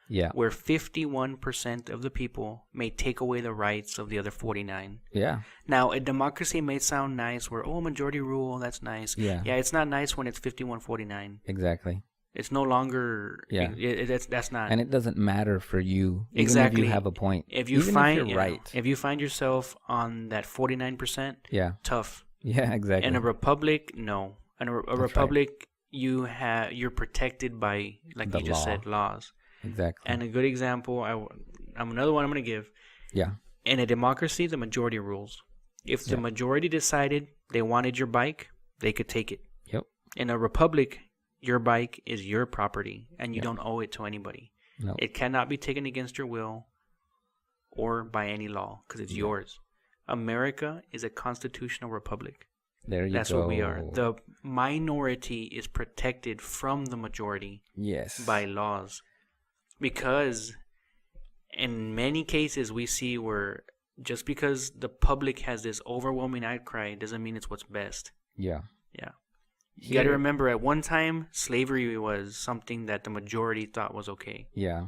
Yeah. Where 51% of the people may take away the rights of the other 49. Yeah. Now, a democracy may sound nice where, majority rule, that's nice. Yeah. Yeah, it's not nice when it's 51-49. Exactly. It's no longer... Yeah. That's not... And it doesn't matter for you. Exactly. Even if you have a point. If you're right. If you find yourself on that 49%, tough. Yeah, exactly. In a republic, no. In a republic, right. You're protected by, like you just said, laws. Exactly. And a good example, another one I'm going to give. Yeah. In a democracy, the majority rules. If the majority decided they wanted your bike, they could take it. Yep. In a republic, your bike is your property, and you don't owe it to anybody. No. It cannot be taken against your will or by any law, because it's yours. America is a constitutional republic. There you go. That's what we are. The minority is protected from the majority. Yes. By laws. Because in many cases we see where just because the public has this overwhelming outcry doesn't mean it's what's best. Yeah. Yeah. You got to remember, at one time, slavery was something that the majority thought was okay. Yeah.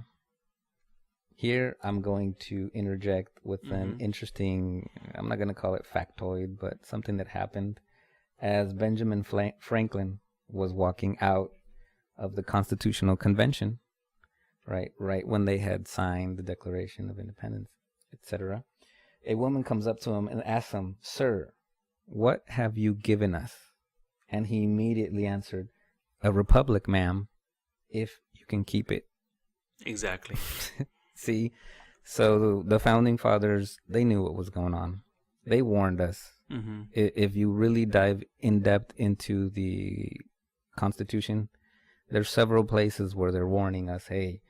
Here, I'm going to interject with an interesting, I'm not going to call it factoid, but something that happened as Benjamin Franklin was walking out of the Constitutional Convention, right when they had signed the Declaration of Independence, etc. A woman comes up to him and asks him, "Sir, what have you given us?" And he immediately answered, "A republic, ma'am, if you can keep it." Exactly. See, So the founding fathers, they knew what was going on. They warned us. Mm-hmm. If you really dive in depth into the Constitution, there's several places where they're warning us, hey,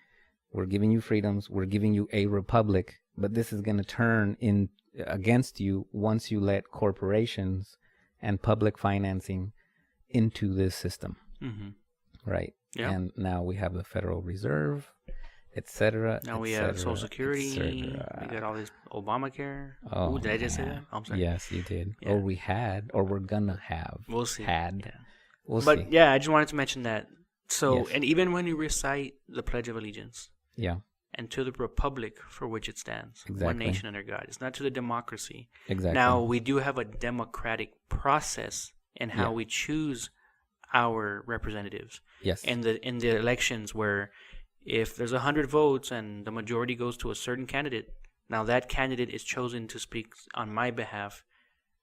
we're giving you freedoms, we're giving you a republic, but this is going to turn in against you once you let corporations and public financing into this system. Mm-hmm. Right? Yeah. And now we have the Federal Reserve, etc. Now we have Social Security. We got all this Obamacare. Oh, did I just say that? I'm sorry. Yes, you did. Yeah. Or we had, or we're gonna have. We'll see. Had. Yeah. We'll but see. yeah, I just wanted to mention that. So, Yes. and even when you recite the Pledge of Allegiance, Yeah. and to the republic for which it stands, Exactly. one nation under God. It's not to the democracy. Exactly. Now, we do have a democratic process in how we choose our representatives. Yes. In the elections, where if there's 100 votes and the majority goes to a certain candidate, now that candidate is chosen to speak on my behalf.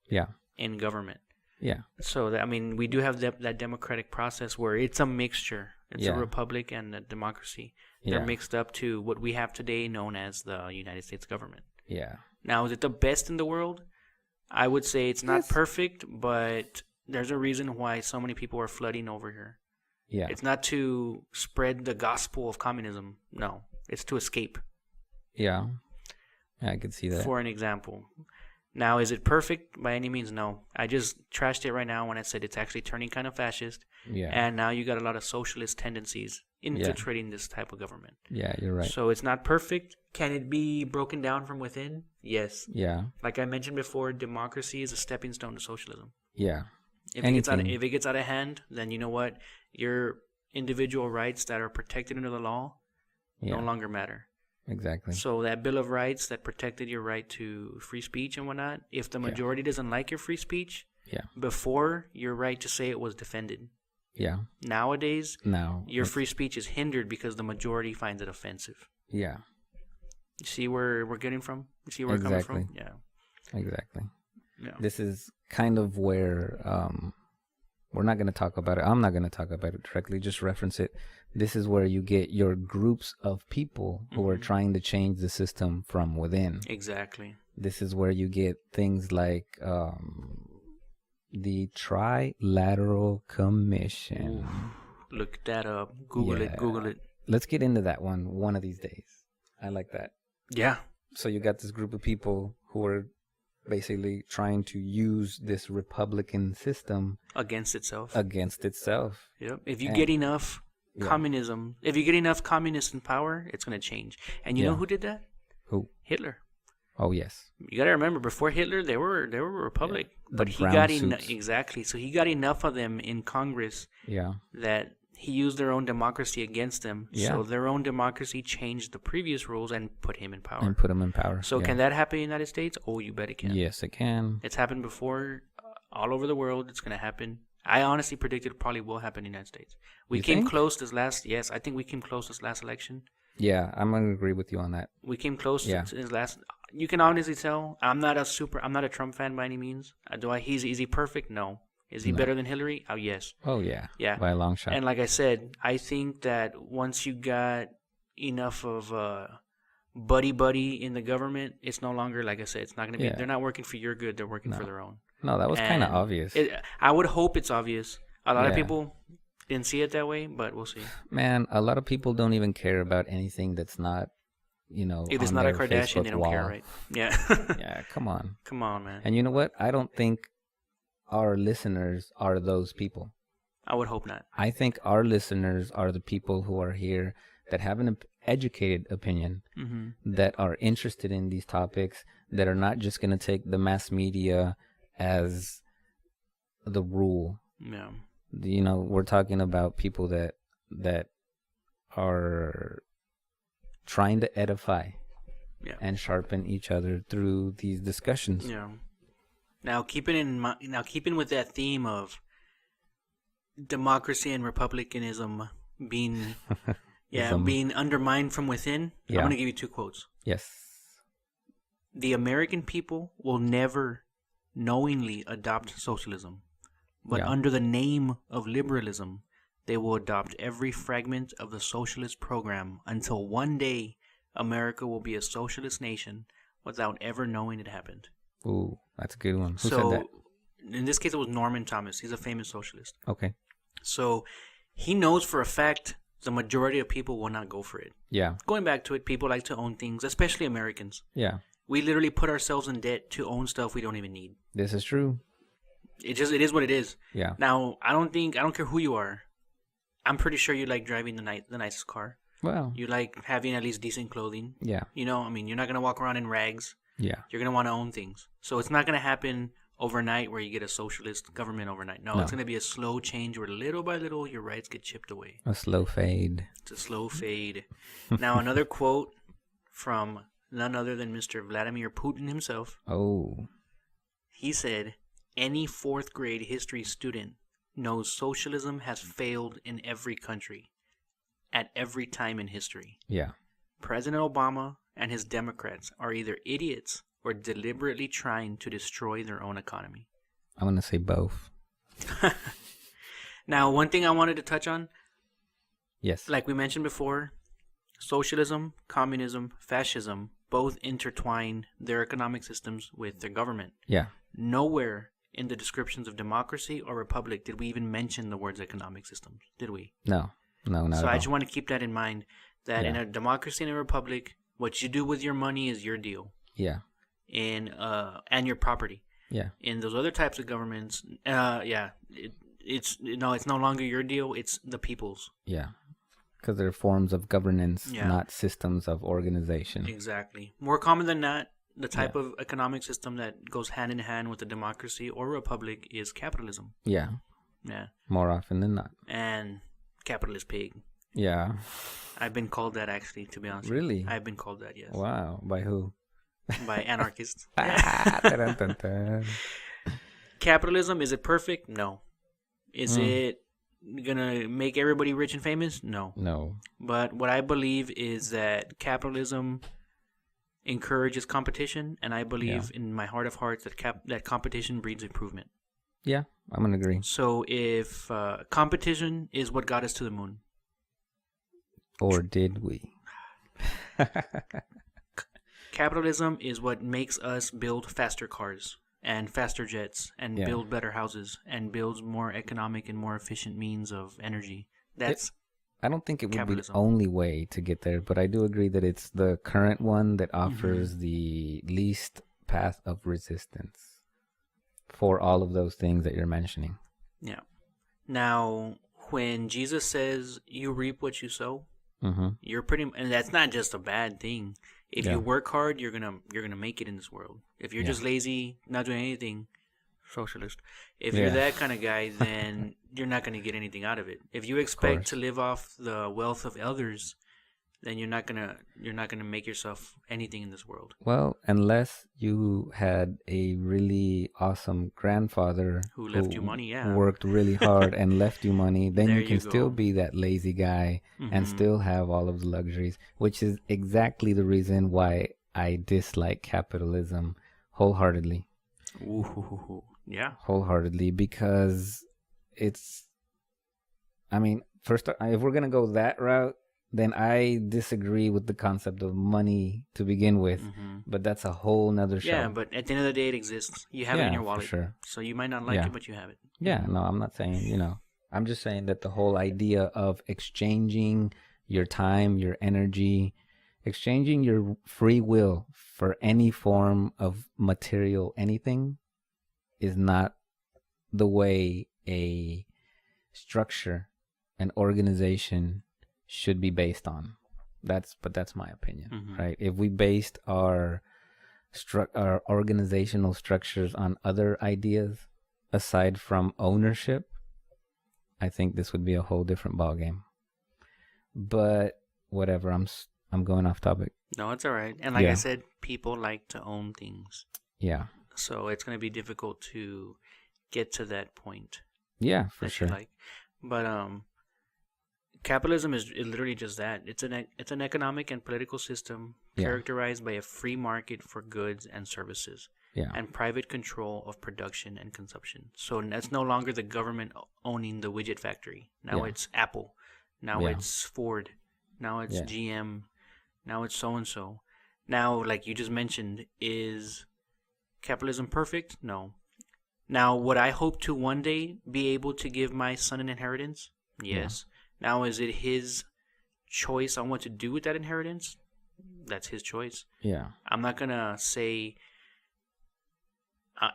Yeah. In government. Yeah. So that, I mean, we do have that democratic process where it's a mixture. It's a republic and a democracy. They're mixed up to what we have today, known as the United States government. Yeah. Now, is it the best in the world? I would say it's not perfect, but there's a reason why so many people are flooding over here. Yeah. It's not to spread the gospel of communism. No, it's to escape. Yeah. I could see that. For an example. Now, is it perfect? By any means, no. I just trashed it right now when I said it's actually turning kind of fascist. Yeah. And now you got a lot of socialist tendencies infiltrating this type of government. Yeah, you're right. So it's not perfect. Can it be broken down from within? Yes. Yeah. Like I mentioned before, democracy is a stepping stone to socialism. Yeah. If it gets out of hand, then you know what? Your individual rights that are protected under the law no longer matter. Exactly. So that Bill of Rights that protected your right to free speech and whatnot, if the majority doesn't like your free speech, before your right to say it was defended. Yeah. Nowadays, your free speech is hindered because the majority finds it offensive. Yeah. You see where we're getting from? You see where we're coming from? Yeah. Exactly. Yeah. This is kind of where we're not going to talk about it. I'm not going to talk about it directly, just reference it. This is where you get your groups of people who are trying to change the system from within. Exactly. This is where you get things like the Trilateral Commission. Ooh, look that up. Google it. Let's get into that one of these days. I like that. Yeah. So you got this group of people who are basically trying to use this Republican system against itself. Yep. If you get enough communism, if you get enough communists in power, it's going to change. And you know who did that? Who? Hitler. Oh yes. You got to remember, before Hitler, they were a republic, but he got exactly. So he got enough of them in Congress. That he used their own democracy against them. So their own democracy changed the previous rules and put him in power. So can that happen in the United States? Oh, you bet it can. Yes, it can. It's happened before all over the world. It's going to happen. I honestly predicted it probably will happen in the United States. We came close this last. Yes, I think we came close this last election. Yeah, I'm going to agree with you on that. We came close to his last. You can honestly tell. I'm not a Trump fan by any means. Is he perfect? No. Is he better than Hillary? Oh, yes. Oh, yeah. Yeah. By a long shot. And like I said, I think that once you got enough of buddy in the government, it's no longer, like I said, it's not going to be, they're not working for your good, they're working for their own. No, that was kind of obvious. I would hope it's obvious. A lot of people didn't see it that way, but we'll see. Man, a lot of people don't even care about anything that's not, if it's not a Kardashian, they don't care, right? Yeah. Yeah, come on. Come on, man. And you know what? I don't think our listeners are those people. I would hope not. I think our listeners are the people who are here that have an educated opinion, that are interested in these topics, that are not just going to take the mass media as the rule. Yeah. We're talking about people that are trying to edify and sharpen each other through these discussions. Yeah. Now, keeping with that theme of democracy and republicanism being being undermined from within, I'm going to give you two quotes. Yes. The American people will never knowingly adopt socialism, but under the name of liberalism, they will adopt every fragment of the socialist program until one day America will be a socialist nation without ever knowing it happened. Ooh, that's a good one. Who said that? In this case, it was Norman Thomas. He's a famous socialist. Okay. So he knows for a fact the majority of people will not go for it. Yeah. Going back to it, people like to own things, especially Americans. Yeah. We literally put ourselves in debt to own stuff we don't even need. This is true. It is what it is. Yeah. Now, I don't care who you are. I'm pretty sure you like driving the nicest car. Well. You like having at least decent clothing. Yeah. You know, I mean, you're not going to walk around in rags. Yeah. You're going to want to own things. So it's not going to happen overnight where you get a socialist government overnight. No, it's going to be a slow change where little by little your rights get chipped away. A slow fade. It's a slow fade. Now, another quote from none other than Mr. Vladimir Putin himself. Oh. He said, any fourth grade history student knows socialism has failed in every country at every time in history. Yeah. President Obama and his Democrats are either idiots or deliberately trying to destroy their own economy. I'm going to say both. Now, one thing I wanted to touch on. Yes. Like we mentioned before, socialism, communism, fascism both intertwine their economic systems with their government. Yeah. Nowhere in the descriptions of democracy or republic did we even mention the words economic systems, did we? No, not at all. So I just want to keep that in mind, that in a democracy and a republic, what you do with your money is your deal. Yeah. And your property. Yeah. In those other types of governments, it's no longer your deal, it's the people's. Yeah. Because they're forms of governance, Yeah. not systems of organization. Exactly. More common than not, the type of economic system that goes hand in hand with a democracy or republic is capitalism. Yeah. Yeah. More often than not. And capitalist pig. Yeah. I've been called that, actually, to be honest. Really? I've been called that, yes. Wow. By who? By anarchists. Dun, dun, dun. Capitalism, is it perfect? No. Is it gonna make everybody rich and famous? No. No. But what I believe is that capitalism encourages competition, and I believe in my heart of hearts that competition breeds improvement. Yeah, I'm gonna agree. So if competition is what got us to the moon. Or did we? Capitalism is what makes us build faster cars and faster jets and build better houses and builds more economic and more efficient means of energy. I don't think it would capitalism. be the only way to get there, but I do agree that it's the current one that offers the least path of resistance for all of those things that you're mentioning. Yeah. Now, when Jesus says you reap what you sow, you're and that's not just a bad thing. If you work hard, you're gonna make it in this world. If you're just lazy, not doing anything, socialist. If you're that kind of guy, then you're not gonna get anything out of it. If you expect to live off the wealth of others, then you're not gonna make yourself anything in this world. Well, unless you had a really awesome grandfather who left you money, worked really hard and left you money, then you can go. still be that lazy guy and still have all of the luxuries, which is exactly the reason why I dislike capitalism wholeheartedly. Ooh, yeah. Wholeheartedly, because first, if we're gonna go that route, then I disagree with the concept of money to begin with. But that's a whole nother show. Yeah, but at the end of the day, it exists. You have it in your wallet. For sure. So you might not like it, but you have it. Yeah, no, I'm not saying, I'm just saying that the whole idea of exchanging your time, your energy, exchanging your free will for any form of material anything is not the way a structure, an organization should be based on. That's my opinion, right? If we based our organizational structures on other ideas aside from ownership, I think this would be a whole different ballgame. But whatever, I'm going off topic. No, it's all right. And like I said, people like to own things. Yeah. So it's going to be difficult to get to that point. Yeah, for sure. But capitalism is literally just that. It's an economic and political system characterized by a free market for goods and services, and private control of production and consumption. So that's no longer the government owning the widget factory. Now it's Apple. Now it's Ford. Now it's GM. Now it's so and so. Now, like you just mentioned, is capitalism perfect? No. Now, would I hope to one day be able to give my son an inheritance? Yes. Yeah. Now, is it his choice on what to do with that inheritance? That's his choice. Yeah. I'm not going to say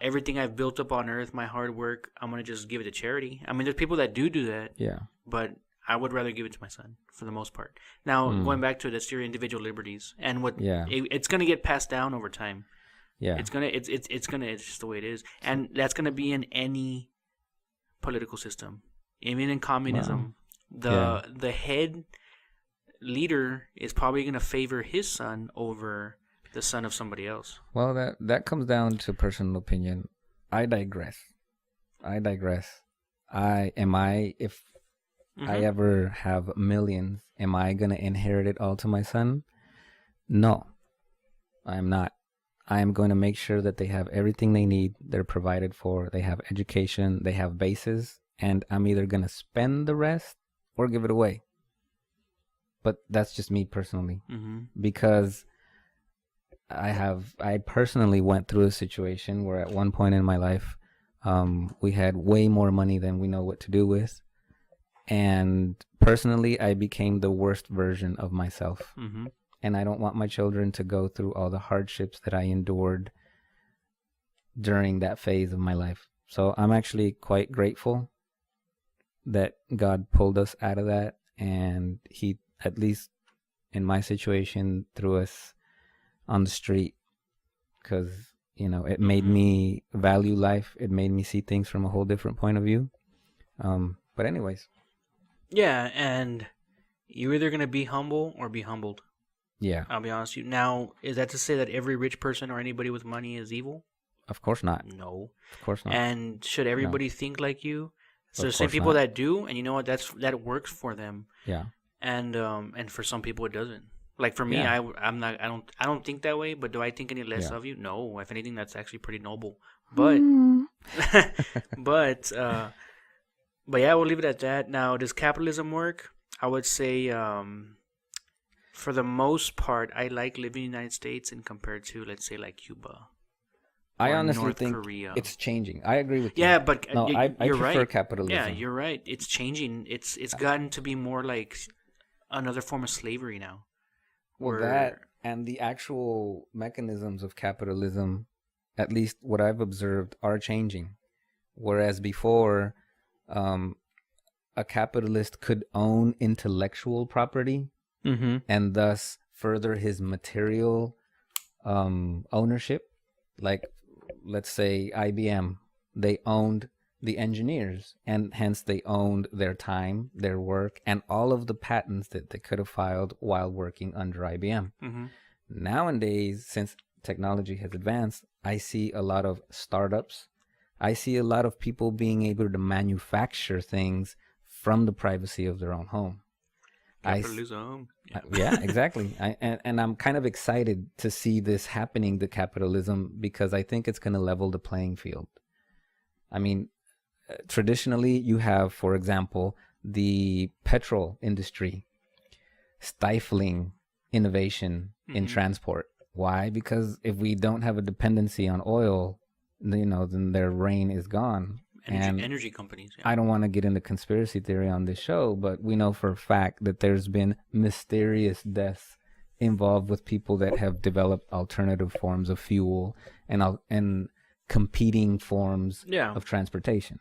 everything I've built up on earth, my hard work, I'm going to just give it to charity. I mean, there's people that do that. Yeah. But I would rather give it to my son for the most part. Now, going back to it, that's your individual liberties. And what it's going to get passed down over time. Yeah. It's just the way it is. And that's going to be in any political system. Even in communism, the head leader is probably going to favor his son over the son of somebody else. Well, that comes down to personal opinion. I digress. If I ever have millions, am I going to inherit it all to my son? No, I'm not. I'm going to make sure that they have everything they need, they're provided for, they have education, they have bases, and I'm either going to spend the rest or give it away. But that's just me personally, because I personally went through a situation where at one point in my life, we had way more money than we know what to do with. And personally, I became the worst version of myself. And I don't want my children to go through all the hardships that I endured during that phase of my life. So I'm actually quite grateful that God pulled us out of that. And he, at least in my situation, threw us on the street, because, it made me value life. It made me see things from a whole different point of view. But anyways. Yeah, and you're either going to be humble or be humbled. Yeah. I'll be honest with you. Now, is that to say that every rich person or anybody with money is evil? Of course not. No. Of course not. And should everybody think like you? So there's some people that do, and you know what? That works for them. Yeah. And for some people it doesn't. Like for me, I don't think that way. But do I think any less of you? No. If anything, that's actually pretty noble. But but yeah, we'll leave it at that. Now, does capitalism work? I would say, for the most part, I like living in the United States and compared to, let's say, like Cuba. I honestly North think Korea. It's changing. I agree with you. Yeah, but no, I you're prefer right. capitalism. Yeah, you're right. It's changing. It's gotten to be more like another form of slavery now. Well, that and the actual mechanisms of capitalism, at least what I've observed, are changing. Whereas before, a capitalist could own intellectual property and thus further his material ownership. Like, let's say IBM, they owned the engineers, and hence they owned their time, their work, and all of the patents that they could have filed while working under IBM. Nowadays, since technology has advanced, I see a lot of startups. I see a lot of people being able to manufacture things from the privacy of their own home. Capitalism. Yeah, exactly. And I'm kind of excited to see this happening to capitalism, because I think it's going to level the playing field. I mean, traditionally, you have, for example, the petrol industry stifling innovation in transport. Why? Because if we don't have a dependency on oil, then their reign is gone. Energy companies. Yeah. I don't want to get into conspiracy theory on this show, but we know for a fact that there's been mysterious deaths involved with people that have developed alternative forms of fuel and competing forms of transportation.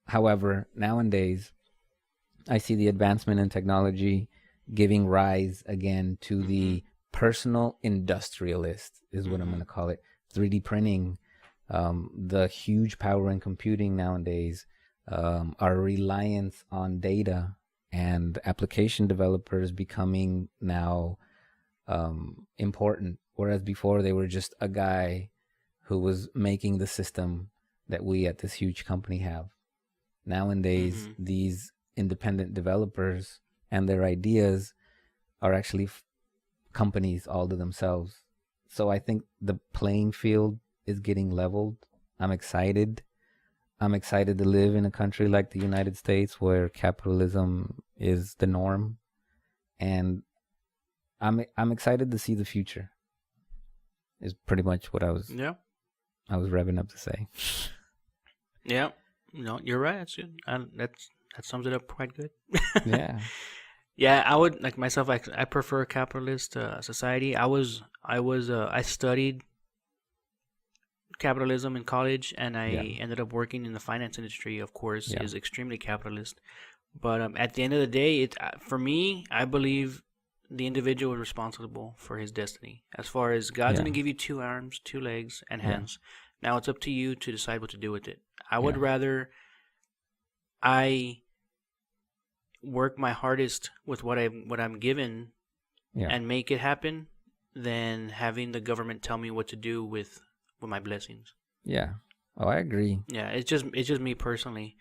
However, nowadays, I see the advancement in technology giving rise again to the personal industrialist, is what I'm going to call it. 3D printing, the huge power in computing nowadays, our reliance on data, and application developers becoming now important, whereas before they were just a guy who was making the system that we at this huge company have. Nowadays, these independent developers and their ideas are actually companies all to themselves. So I think the playing field is getting leveled. I'm excited. I'm excited to live in a country like the United States where capitalism is the norm. And I'm excited to see the future. Is pretty much what I was revving up to say. Yeah, no, you're right. That's good. That sums it up quite good. Yeah. Yeah, I would like myself. I prefer a capitalist society. I studied capitalism in college, and I ended up working in the finance industry. Of course, is extremely capitalist. But at the end of the day, for me, I believe the individual is responsible for his destiny. As far as God's going to give you 2 arms, 2 legs, and hands. Now it's up to you to decide what to do with it. I would rather I work my hardest with what I'm given and make it happen than having the government tell me what to do with my blessings. Yeah. Oh, I agree. Yeah, it's just me personally.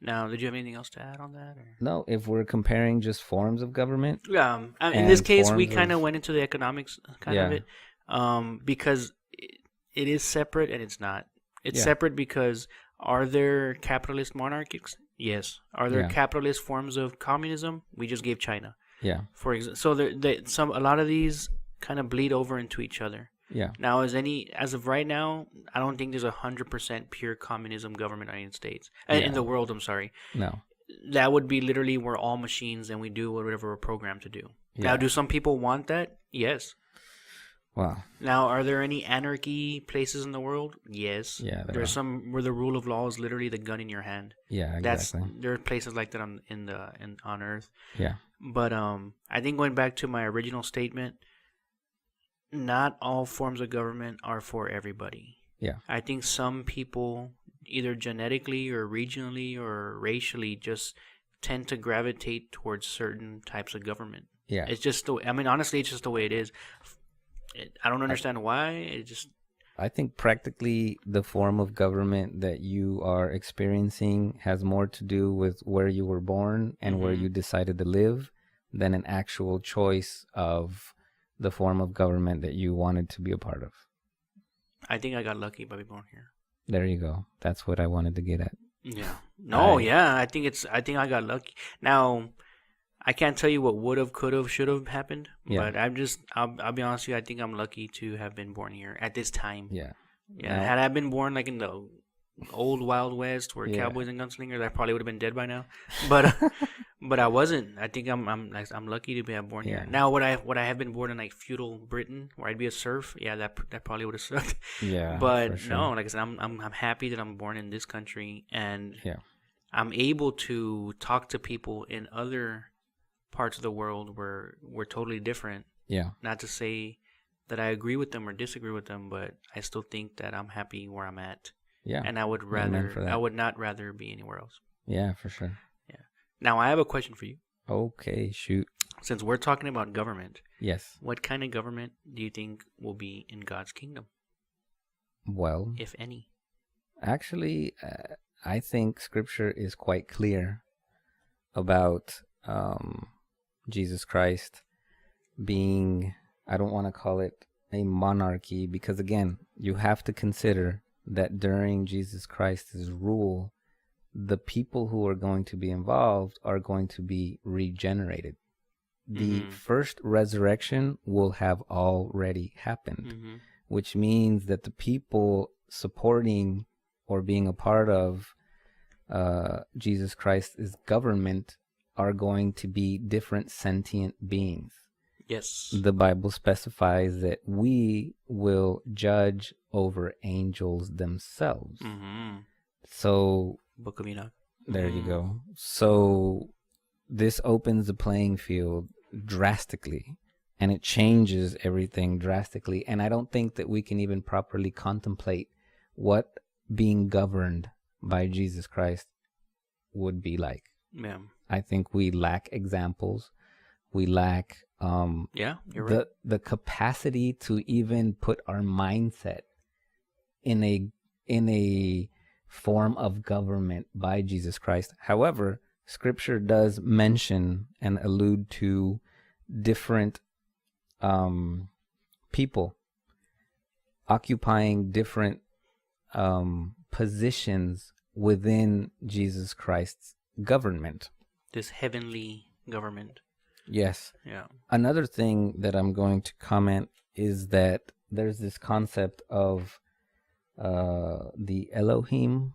Now, did you have anything else to add on that? Or? No, if we're comparing just forms of government. In this case, we kind of went into the economics of it, because it is separate and it's not. It's separate because are there capitalist monarchies? Yes. Are there capitalist forms of communism? We just gave China. Yeah. For example, so a lot of these kind of bleed over into each other. Yeah. Now, as of right now, I don't think there's 100% pure communism government in the United States. In the world, I'm sorry. No. That would be literally we're all machines and we do whatever we're programmed to do. Yeah. Now, do some people want that? Yes. Wow. Now, are there any anarchy places in the world? Yes. Yeah. There's some where the rule of law is literally the gun in your hand. Yeah, exactly. There are places like that on Earth. Yeah. But I think going back to my original statement, not all forms of government are for everybody. Yeah. I think some people, either genetically or regionally or racially, just tend to gravitate towards certain types of government. Yeah. It's just honestly, it's just the way it is. I don't understand why. I think practically the form of government that you are experiencing has more to do with where you were born and where you decided to live than an actual choice of the form of government that you wanted to be a part of. I think I got lucky by being born here. There you go. That's what I wanted to get at. Yeah. No, I think I got lucky. Now, I can't tell you what would have, could have, should have happened, but I'll be honest with you, I think I'm lucky to have been born here at this time. Yeah. Yeah. Now, had I been born like in the old Wild West where cowboys and gunslingers, I probably would have been dead by now. But I wasn't. I think I'm lucky to be born here. Now, would I have been born in like feudal Britain where I'd be a serf? Yeah, that probably would have sucked. Yeah. But no, like I said, I'm happy that I'm born in this country and I'm able to talk to people in other parts of the world where we're totally different. Yeah. Not to say that I agree with them or disagree with them, but I still think that I'm happy where I'm at. Yeah. And I would not rather be anywhere else. Yeah, for sure. Yeah. Now I have a question for you. Okay, shoot. Since we're talking about government. Yes. What kind of government do you think will be in God's kingdom? Well, if any. Actually, I think Scripture is quite clear about Jesus Christ being, I don't want to call it a monarchy, because again, you have to consider that during Jesus Christ's rule, the people who are going to be involved are going to be regenerated. The first resurrection will have already happened, which means that the people supporting or being a part of Jesus Christ's government are going to be different sentient beings. Yes. The Bible specifies that we will judge over angels themselves. So, Book of Enoch. There you go. So, this opens the playing field drastically, and it changes everything drastically. And I don't think that we can even properly contemplate what being governed by Jesus Christ would be like. Yeah. I think we lack examples. We lack you're right. The capacity to even put our mindset in a form of government by Jesus Christ. However, Scripture does mention and allude to different people occupying different positions within Jesus Christ's government. This heavenly government. Yes. Yeah. Another thing that I'm going to comment is that there's this concept of the Elohim,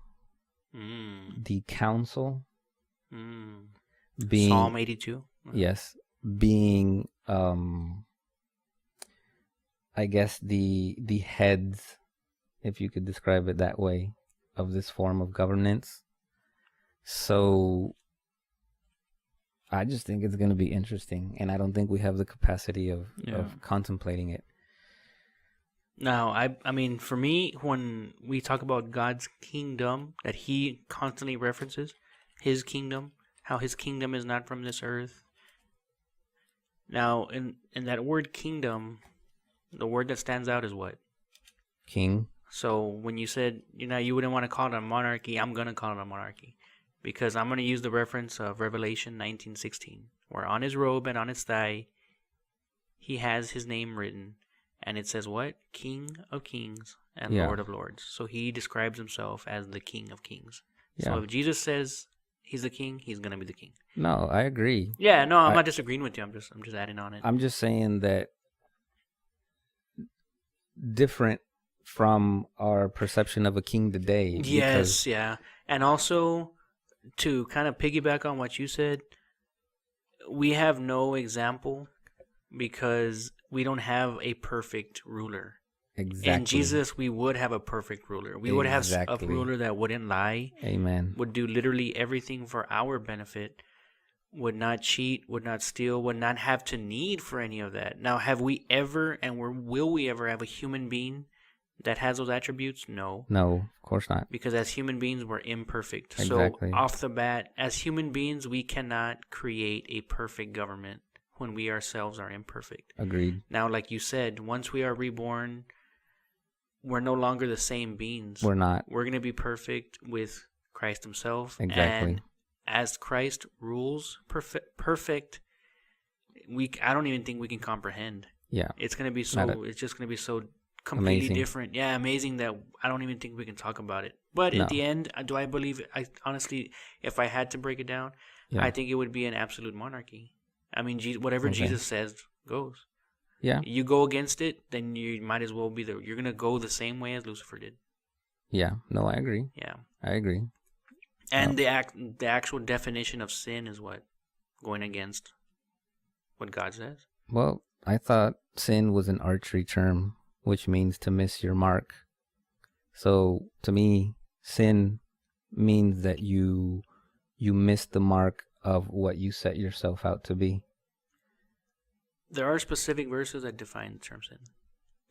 the council, being Psalm 82. yes, being I guess the heads, if you could describe it that way, of this form of governance. So I just think it's going to be interesting, and I don't think we have the capacity of contemplating it. Now, I mean, for me, when we talk about God's kingdom, that he constantly references, his kingdom, how his kingdom is not from this earth. Now, in that word kingdom, the word that stands out is what? King. So when you said, you wouldn't want to call it a monarchy, I'm going to call it a monarchy. Because I'm going to use the reference of Revelation 19:16, where on his robe and on his thigh, he has his name written. And it says what? King of Kings and Lord of Lords. So he describes himself as the King of Kings. Yeah. So if Jesus says he's the king, he's going to be the king. No, I agree. Yeah, no, I'm not disagreeing with you. I'm just adding on it. I'm just saying that different from our perception of a king today. Yes, yeah. And also, to kind of piggyback on what you said, we have no example because we don't have a perfect ruler. Exactly. In Jesus, we would have a perfect ruler. We would have a ruler that wouldn't lie. Amen. Would do literally everything for our benefit. Would not cheat, would not steal, would not have to need for any of that. Now, have we ever, and will we ever have a human being that has those attributes? No. No, of course not. Because as human beings, we're imperfect. Exactly. So off the bat, as human beings, we cannot create a perfect government when we ourselves are imperfect. Agreed. Now, like you said, once we are reborn, we're no longer the same beings. We're not. We're going to be perfect with Christ himself. Exactly. And as Christ rules perfect, I don't even think we can comprehend. Yeah. It's going to be so, it's just going to be so completely different. Yeah, amazing that I don't even think we can talk about it. But at the end, do I believe, honestly, if I had to break it down, I think it would be an absolute monarchy. I mean, whatever Jesus says goes. Yeah. You go against it, then you might as well be you're going to go the same way as Lucifer did. Yeah. No, I agree. Yeah. I agree. And the actual definition of sin is what? Going against what God says? Well, I thought sin was an archery term, which means to miss your mark. So to me, sin means that you miss the mark of what you set yourself out to be. There are specific verses that define the term sin.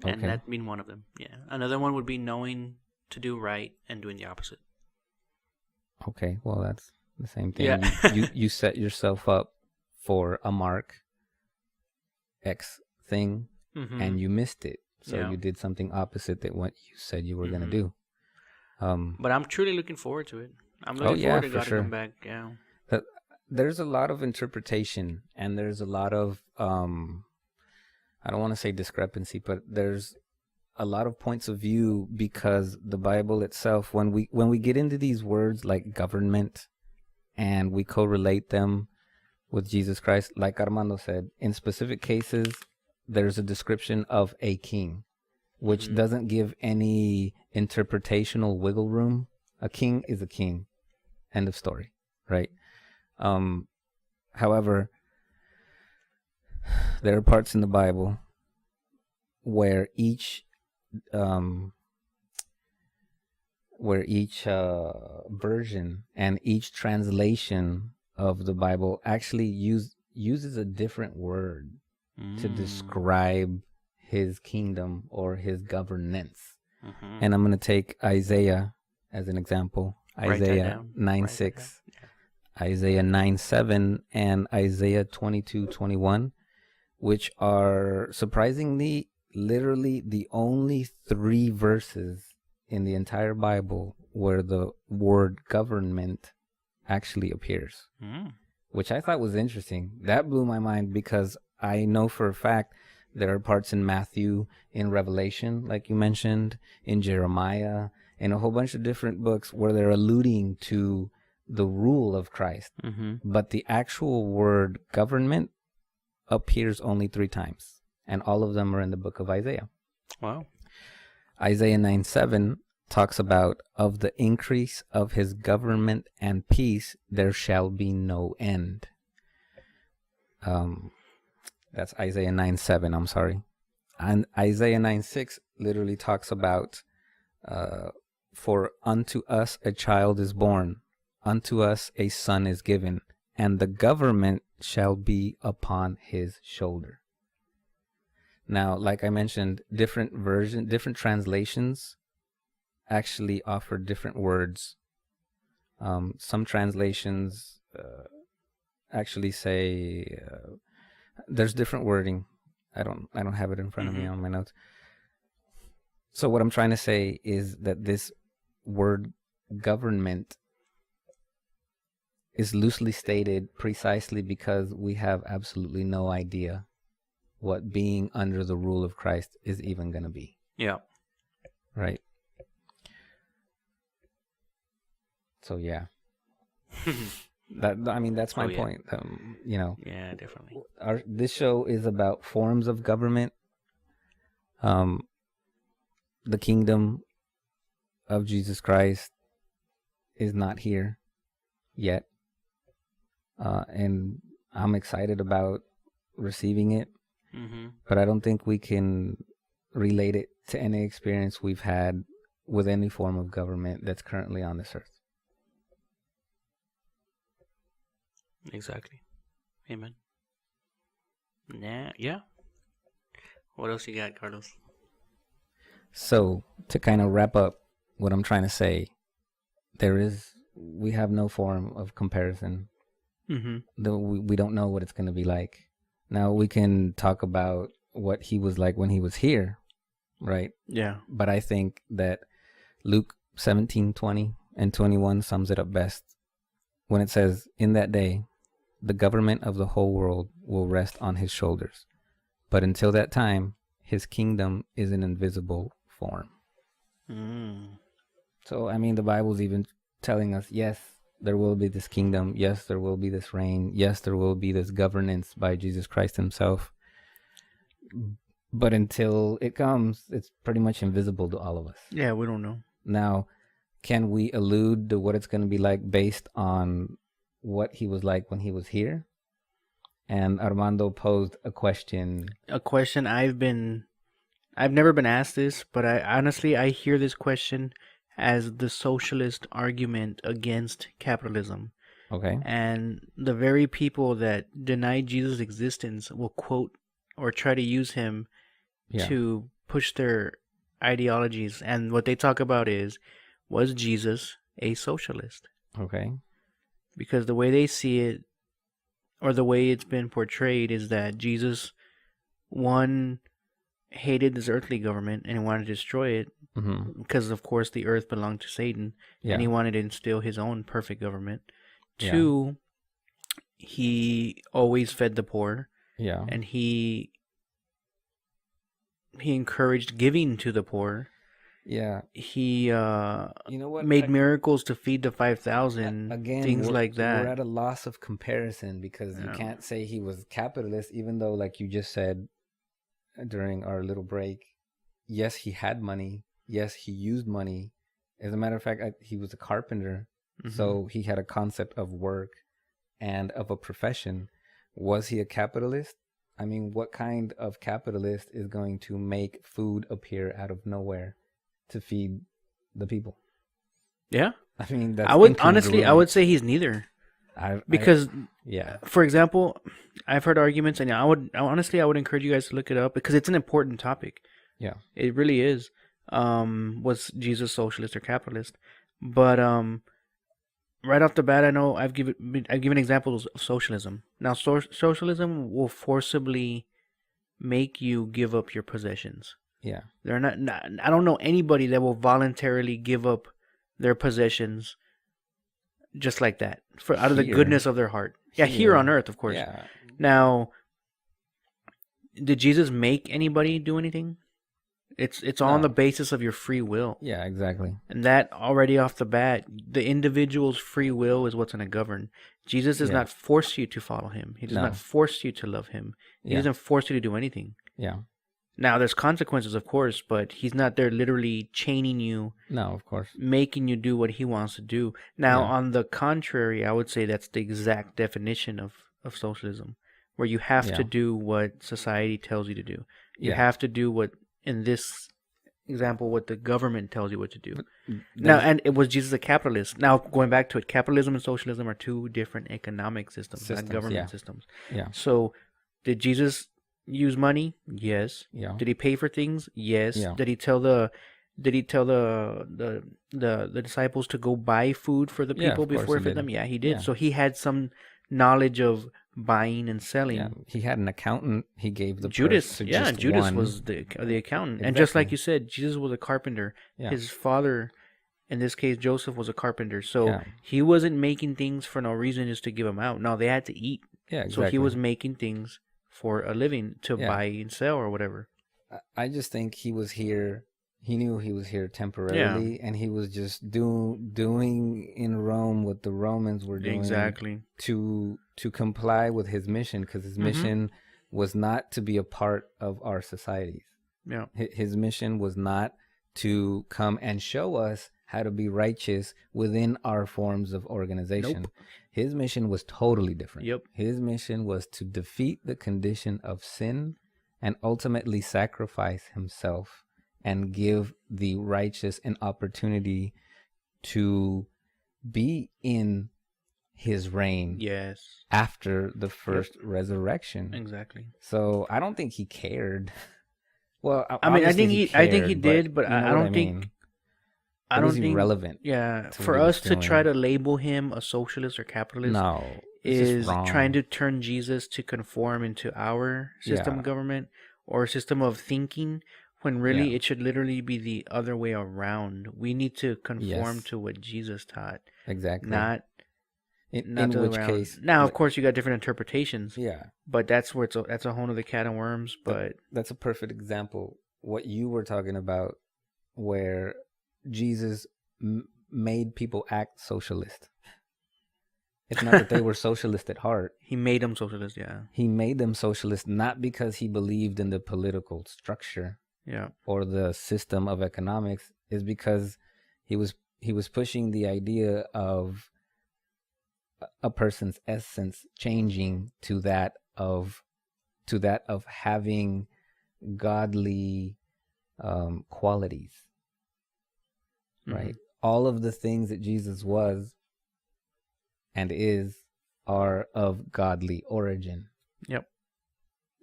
And that being one of them. Yeah. Another one would be knowing to do right and doing the opposite. Okay, well, that's the same thing. Yeah. you set yourself up for a mark, X thing, and you missed it. So you did something opposite than what you said you were going to do. But I'm truly looking forward to it. I'm looking forward to God to come back. Yeah. There's a lot of interpretation, and there's a lot of, I don't want to say discrepancy, but there's a lot of points of view because the Bible itself, when we get into these words like government and we correlate them with Jesus Christ, like Armando said, in specific cases, there's a description of a king, which doesn't give any interpretational wiggle room. A king is a king. End of story, right? However, there are parts in the Bible where each version and each translation of the Bible actually uses a different word to describe his kingdom or his governance. And I'm going to take Isaiah as an example. Isaiah 9:6, Isaiah 9:7, and Isaiah 22:21, which are surprisingly literally the only 3 verses in the entire Bible where the word government actually appears, which I thought was interesting. That blew my mind because I know for a fact there are parts in Matthew, in Revelation, like you mentioned, in Jeremiah, in a whole bunch of different books where they're alluding to the rule of Christ. But the actual word government appears only 3 times, and all of them are in the book of Isaiah. Wow. Isaiah 9:7 talks about, of the increase of his government and peace, there shall be no end. That's Isaiah 9:7, I'm sorry. And Isaiah 9:6 literally talks about, for unto us a child is born, unto us a son is given, and the government shall be upon his shoulder. Now, like I mentioned, different translations actually offer different words. Some translations actually say there's different wording. I don't have it in front of me on my notes. So what I'm trying to say is that this word government is loosely stated precisely because we have absolutely no idea what being under the rule of Christ is even going to be. Yeah. Right. So yeah. That's my point. Yeah, definitely. This show is about forms of government. The kingdom of Jesus Christ is not here yet. And I'm excited about receiving it. Mm-hmm. But I don't think we can relate it to any experience we've had with any form of government that's currently on this earth. Exactly. Amen. Yeah. What else you got, Carlos? So, to kind of wrap up what I'm trying to say, we have no form of comparison. Mm-hmm. We don't know what it's going to be like. Now, we can talk about what he was like when he was here, right? Yeah. But I think that Luke 17:20 and 21 sums it up best when it says, in that day, the government of the whole world will rest on his shoulders. But until that time, his kingdom is an invisible form. So, the Bible's even telling us, yes, there will be this kingdom. Yes, there will be this reign. Yes, there will be this governance by Jesus Christ himself. But until it comes, it's pretty much invisible to all of us. Yeah, we don't know. Now, can we allude to what it's going to be like based on what he was like when he was here? And Armando posed a question. I've never been asked this, but I hear this question as the socialist argument against capitalism. Okay. And the very people that deny Jesus' existence will quote or try to use him to push their ideologies. And what they talk about was Jesus a socialist? Okay. Because the way they see it, or the way it's been portrayed, is that Jesus, one, hated this earthly government and he wanted to destroy it, because of course the earth belonged to Satan, and he wanted to instill his own perfect government. Two, he always fed the poor, and he encouraged giving to the poor. He made miracles to feed the 5,000. Again, things like that. We're at a loss of comparison because you can't say he was capitalist, even though, like you just said during our little break, yes, he had money. Yes, he used money. As a matter of fact, he was a carpenter, so he had a concept of work and of a profession. Was he a capitalist? What kind of capitalist is going to make food appear out of nowhere to feed the people? Yeah. That's I would say he's neither. Because for example, I've heard arguments, and I would encourage you guys to look it up because it's an important topic. Yeah. It really is. Was Jesus socialist or capitalist? But right off the bat, I know I've given examples of socialism. Now, socialism will forcibly make you give up your possessions. Yeah. They're not. I don't know anybody that will voluntarily give up their possessions just like that out of the goodness of their heart. Yeah, here on earth, of course. Yeah. Now, did Jesus make anybody do anything? It's all on the basis of your free will. Yeah, exactly. And that already off the bat, the individual's free will is what's going to govern. Jesus does not force you to follow him. He does not force you to love him. He doesn't force you to do anything. Yeah. Now, there's consequences, of course, but he's not there literally chaining you. No, of course. Making you do what he wants to do. Now, on the contrary, I would say that's the exact definition of socialism, where you have to do what society tells you to do. You have to do what, in this example, what the government tells you what to do. Now, and it was Jesus a capitalist. Now, going back to it, capitalism and socialism are two different economic systems, not government systems. Yeah. So, did Jesus use money? Yes. Yeah. Did he pay for things? Yes. Yeah. Did he tell the disciples to go buy food for the people before he fed them? Yeah, he did. Yeah. So he had some knowledge of buying and selling. Yeah. He had an accountant. He gave the Judas. To yeah, just Judas one. was the accountant. Exactly. And just like you said, Jesus was a carpenter. Yeah. His father, in this case, Joseph, was a carpenter. So he wasn't making things for no reason, just to give them out. No, they had to eat. Yeah, exactly. So he was making things for a living to buy and sell or whatever. I just think he was here. He knew he was here temporarily, and he was just doing in Rome what the Romans were doing. Exactly. To comply with his mission, because his mission was not to be a part of our societies. Yeah. His mission was not to come and show us how to be righteous within our forms of organization. Nope. His mission was totally different. Yep. His mission was to defeat the condition of sin and ultimately sacrifice himself and give the righteous an opportunity to be in his reign. Yes. After the first resurrection. Exactly. So I don't think he cared. Well, I mean, I think he did, but I don't think. I don't think relevant. Yeah, for us to try to label him a socialist or capitalist, is trying to turn Jesus to conform into our system of government or system of thinking, when really it should literally be the other way around. We need to conform to what Jesus taught. Exactly. Not in which case. Now, of course, you got different interpretations. Yeah. But that's where that's a whole other can of worms. But that's a perfect example. What you were talking about, where Jesus made people act socialist. It's not that they were socialist at heart. He made them socialist, He made them socialist not because he believed in the political structure or the system of economics. Is because he was pushing the idea of a person's essence changing to that of having godly qualities. Right? All of the things that Jesus was and is are of godly origin. Yep.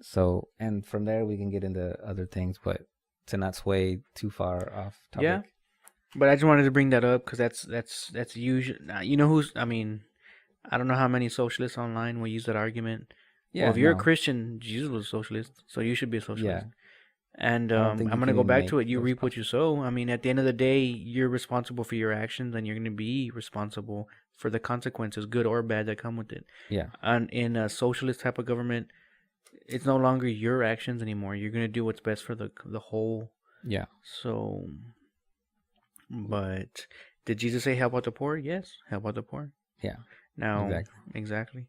So, and from there we can get into other things, but to not sway too far off topic. Yeah. But I just wanted to bring that up because that's usually, you know who's, I mean, I don't know how many socialists online will use that argument. Yeah. Well, if you're a Christian, Jesus was a socialist, so you should be a socialist. Yeah. And I'm going to go back to it. You reap what you sow. I mean, at the end of the day, you're responsible for your actions, and you're going to be responsible for the consequences, good or bad, that come with it. Yeah. And in a socialist type of government, it's no longer your actions anymore. You're going to do what's best for the whole. Yeah. So, but did Jesus say help out the poor? Yes, help out the poor. Yeah. Now, exactly.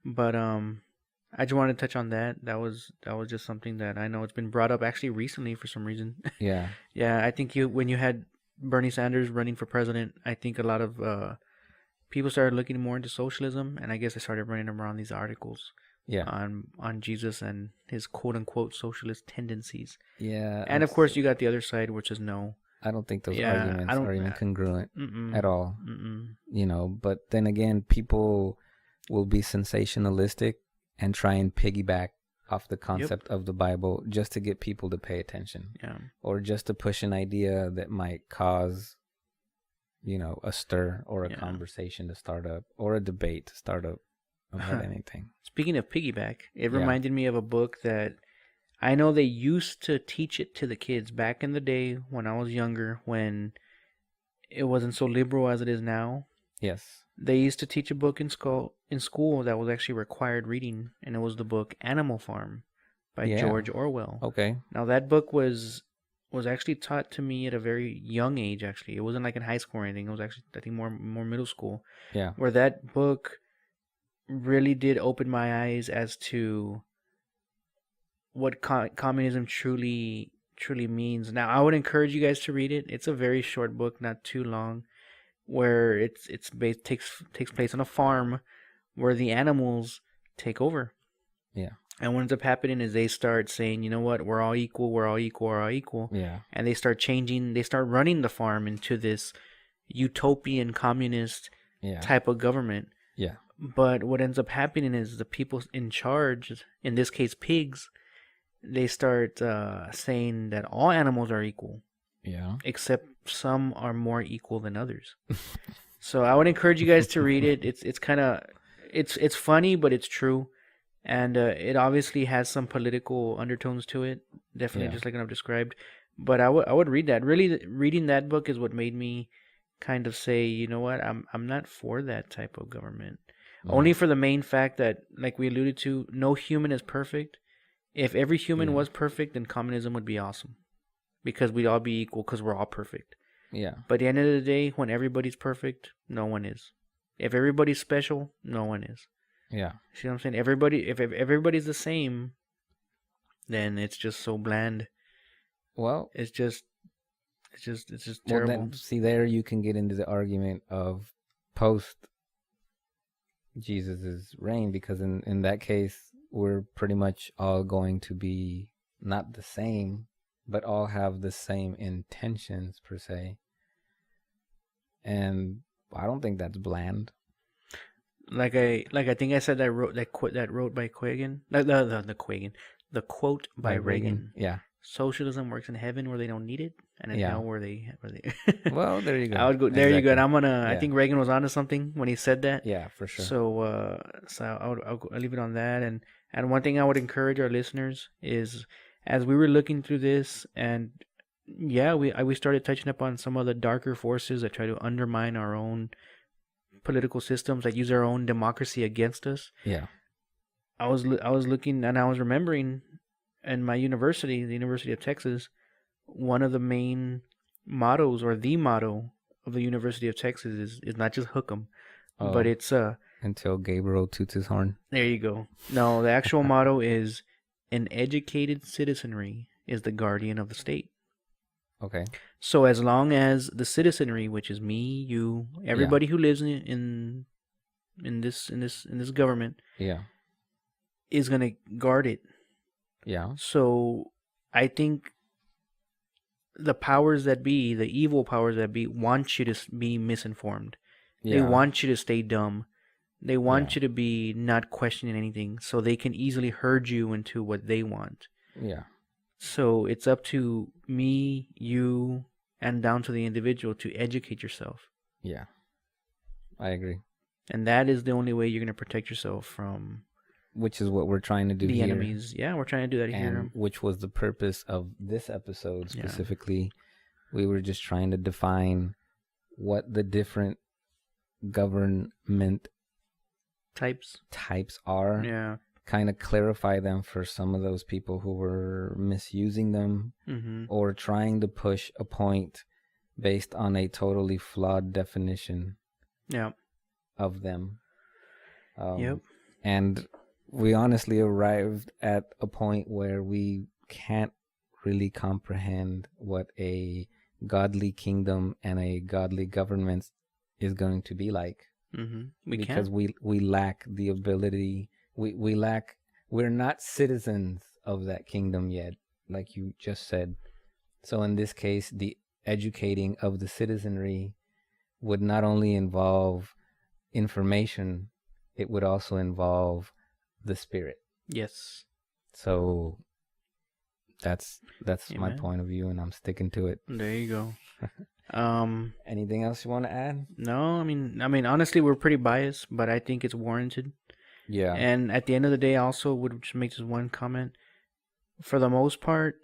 But I just wanted to touch on that. That was just something that I know it's been brought up actually recently for some reason. Yeah. Yeah, I think when you had Bernie Sanders running for president, I think a lot of people started looking more into socialism, and I guess I started running around these articles. Yeah. On Jesus and his quote unquote socialist tendencies. Yeah. And of course you got the other side, which is no. I don't think those arguments are even congruent at all. You know, but then again, people will be sensationalistic and try and piggyback off the concept of the Bible just to get people to pay attention. Yeah. Or just to push an idea that might cause, you know, a stir or a conversation to start up or a debate to start up about anything. Speaking of piggyback, it reminded me of a book that I know they used to teach it to the kids back in the day when I was younger, when it wasn't so liberal as it is now. Yes. They used to teach a book in school that was actually required reading, and it was the book Animal Farm by George Orwell. Okay. Now that book was was actually taught to me at a very young age. Actually, it wasn't like in high school or anything. It was actually, I think, more middle school. Yeah. Where that book really did open my eyes as to what communism truly means. Now, I would encourage you guys to read it. It's a very short book, not too long, where takes place on a farm where the animals take over. Yeah. And what ends up happening is they start saying, you know what, we're all equal, we're all equal, we're all equal. Yeah. And they start running the farm into this utopian communist type of government. Yeah. But what ends up happening is the people in charge, in this case pigs, they start saying that all animals are equal. Yeah. Except some are more equal than others. So I would encourage you guys to read it. It's kind of, it's funny, but it's true. And it obviously has some political undertones to it, definitely, just like I've described. But I would read that. Really, reading that book is what made me kind of say, you know what, I'm not for that type of government. Only for the main fact that, like we alluded to, no human is perfect. If every human was perfect, then communism would be awesome, because we'd all be equal because we're all perfect. Yeah. But at the end of the day, when everybody's perfect, no one is. If everybody's special, no one is. Yeah. See what I'm saying? If everybody's the same, then it's just so bland. Well, it's just terrible. Then, see, there you can get into the argument of post Jesus's reign, because in that case, we're pretty much all going to be not the same, but all have the same intentions per se. And I don't think that's bland. Like I think I said, that wrote by Quagan. The quote by Reagan. Yeah. Socialism works in heaven where they don't need it, and in hell where they. Well, there you go. I would go there. Exactly. You go. And I'm gonna. Yeah. I think Reagan was onto something when he said that. Yeah, for sure. So I'll leave it on that. And one thing I would encourage our listeners is, as we were looking through this, and we started touching up on some of the darker forces that try to undermine our own political systems, that use our own democracy against us. Yeah. I was looking, and I was remembering, in my university, the University of Texas, one of the main mottos, or the motto of the University of Texas is not just hook 'em, but it's until Gabriel toots his horn. There you go. No, the actual motto is, an educated citizenry is the guardian of the state. Okay. So as long as the citizenry, which is me, you, everybody who lives in this government, is gonna guard it. Yeah. So I think the powers that be, the evil powers that be, want you to be misinformed. They want you to stay dumb. They want you to be not questioning anything, so they can easily herd you into what they want. Yeah. So it's up to me, you, and down to the individual to educate yourself. Yeah. I agree. And that is the only way you're going to protect yourself from... Which is what we're trying to do the here. enemies. Yeah, we're trying to do that here. And which was the purpose of this episode specifically. We were just trying to define what the different government types are. Yeah. Kind of clarify them for some of those people who were misusing them, or trying to push a point based on a totally flawed definition of them. And we honestly arrived at a point where we can't really comprehend what a godly kingdom and a godly government is going to be like. Because we lack the ability. We're not citizens of that kingdom yet, like you just said. So in this case, the educating of the citizenry would not only involve information, it would also involve the spirit. Yes. So that's my point of view, and I'm sticking to it. There you go. Anything else you want to add? No, I mean honestly, we're pretty biased, but I think it's warranted. Yeah. And at the end of the day, I also would just make just one comment. For the most part,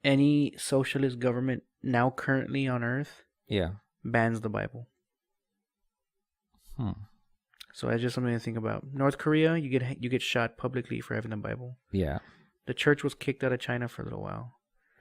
any socialist government now currently on Earth bans the Bible. So that's just something to think about. North Korea, you get shot publicly for having the Bible. Yeah. The church was kicked out of China for a little while.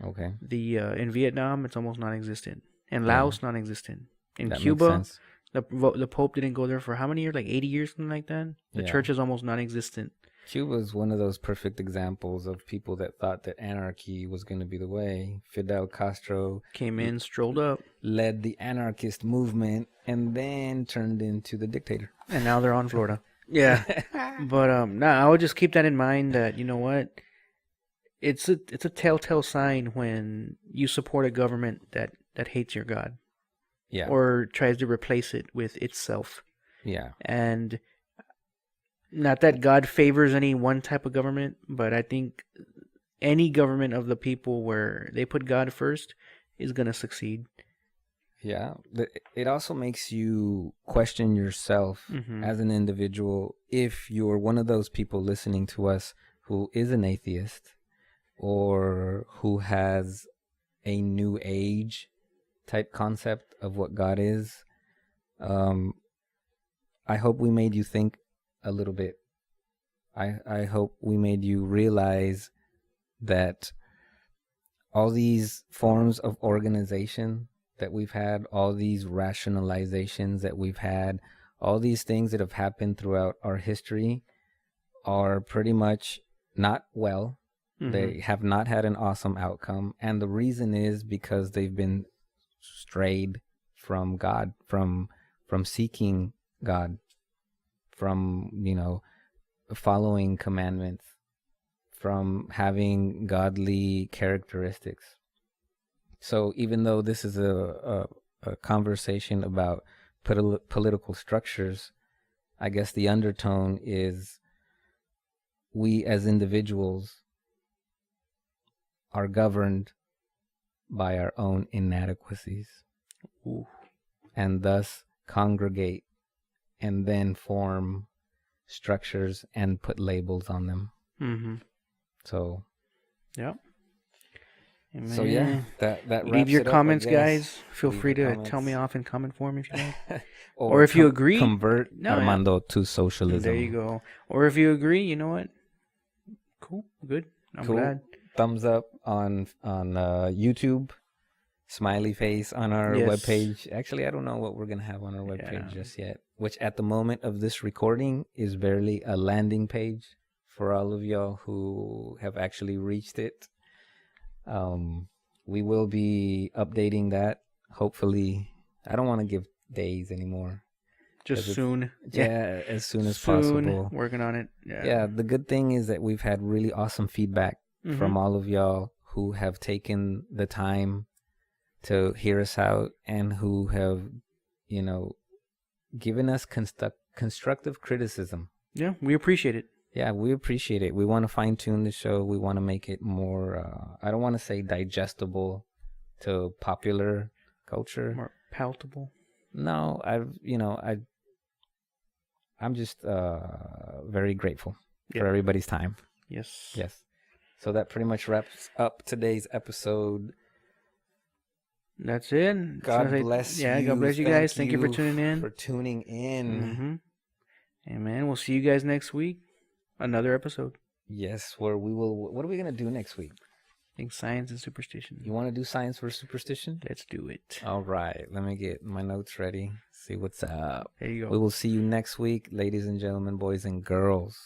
Okay. In Vietnam, it's almost non-existent. In Yeah. Laos, non-existent. In That Cuba, makes sense. the Pope didn't go there for how many years? Like 80 years, something like that. The Yeah. church is almost non-existent. Cuba is one of those perfect examples of people that thought that anarchy was going to be the way. Fidel Castro Came in, strolled up, led the anarchist movement, and then turned into the dictator. and now they're on Florida. Yeah, but I would just keep that in mind. That you know what, it's a telltale sign when you support a government that hates your God. Yeah. Or tries to replace it with itself. Yeah. And not that God favors any one type of government, but I think any government of the people where they put God first is going to succeed. Yeah. It also makes you question yourself as an individual if you're one of those people listening to us who is an atheist or who has a new age type concept of what God is. I hope we made you think a little bit. I hope we made you realize that all these forms of organization that we've had, all these rationalizations that we've had, all these things that have happened throughout our history are pretty much not well. They have not had an awesome outcome. And the reason is because they've been strayed from God, from seeking God, from, following commandments, from having godly characteristics. So even though this is a conversation about political structures, I guess the undertone is we as individuals are governed by our own inadequacies. Ooh. And thus congregate and then form structures and put labels on them. So, yeah. So yeah, that wraps leave your it up, comments, guys. Feel free to tell me off in comment form if you like, or if you agree, convert Armando to socialism. There you go. Or if you agree, you know what? Cool, good. I'm glad. Thumbs up on YouTube. Smiley face on our webpage. Actually, I don't know what we're going to have on our webpage just yet, which at the moment of this recording is barely a landing page for all of y'all who have actually reached it. We will be updating that. Hopefully, I don't want to give days anymore. Just soon. Yeah, as soon as possible. Working on it. Yeah, the good thing is that we've had really awesome feedback from all of y'all who have taken the time to hear us out and who have, given us constructive criticism. Yeah, we appreciate it. Yeah, we appreciate it. We want to fine tune the show. We want to make it more, I don't want to say digestible to popular culture. More palatable. No, I'm just very grateful for everybody's time. Yes. So that pretty much wraps up today's episode. That's it. God bless you. Yeah, God bless you guys. Thank you for tuning in. And man, we'll see you guys next week. Another episode. Yes, where we will. What are we gonna do next week? I think science and superstition. You want to do science versus superstition? Let's do it. All right. Let me get my notes ready. See what's up. There you go. We will see you next week, ladies and gentlemen, boys and girls.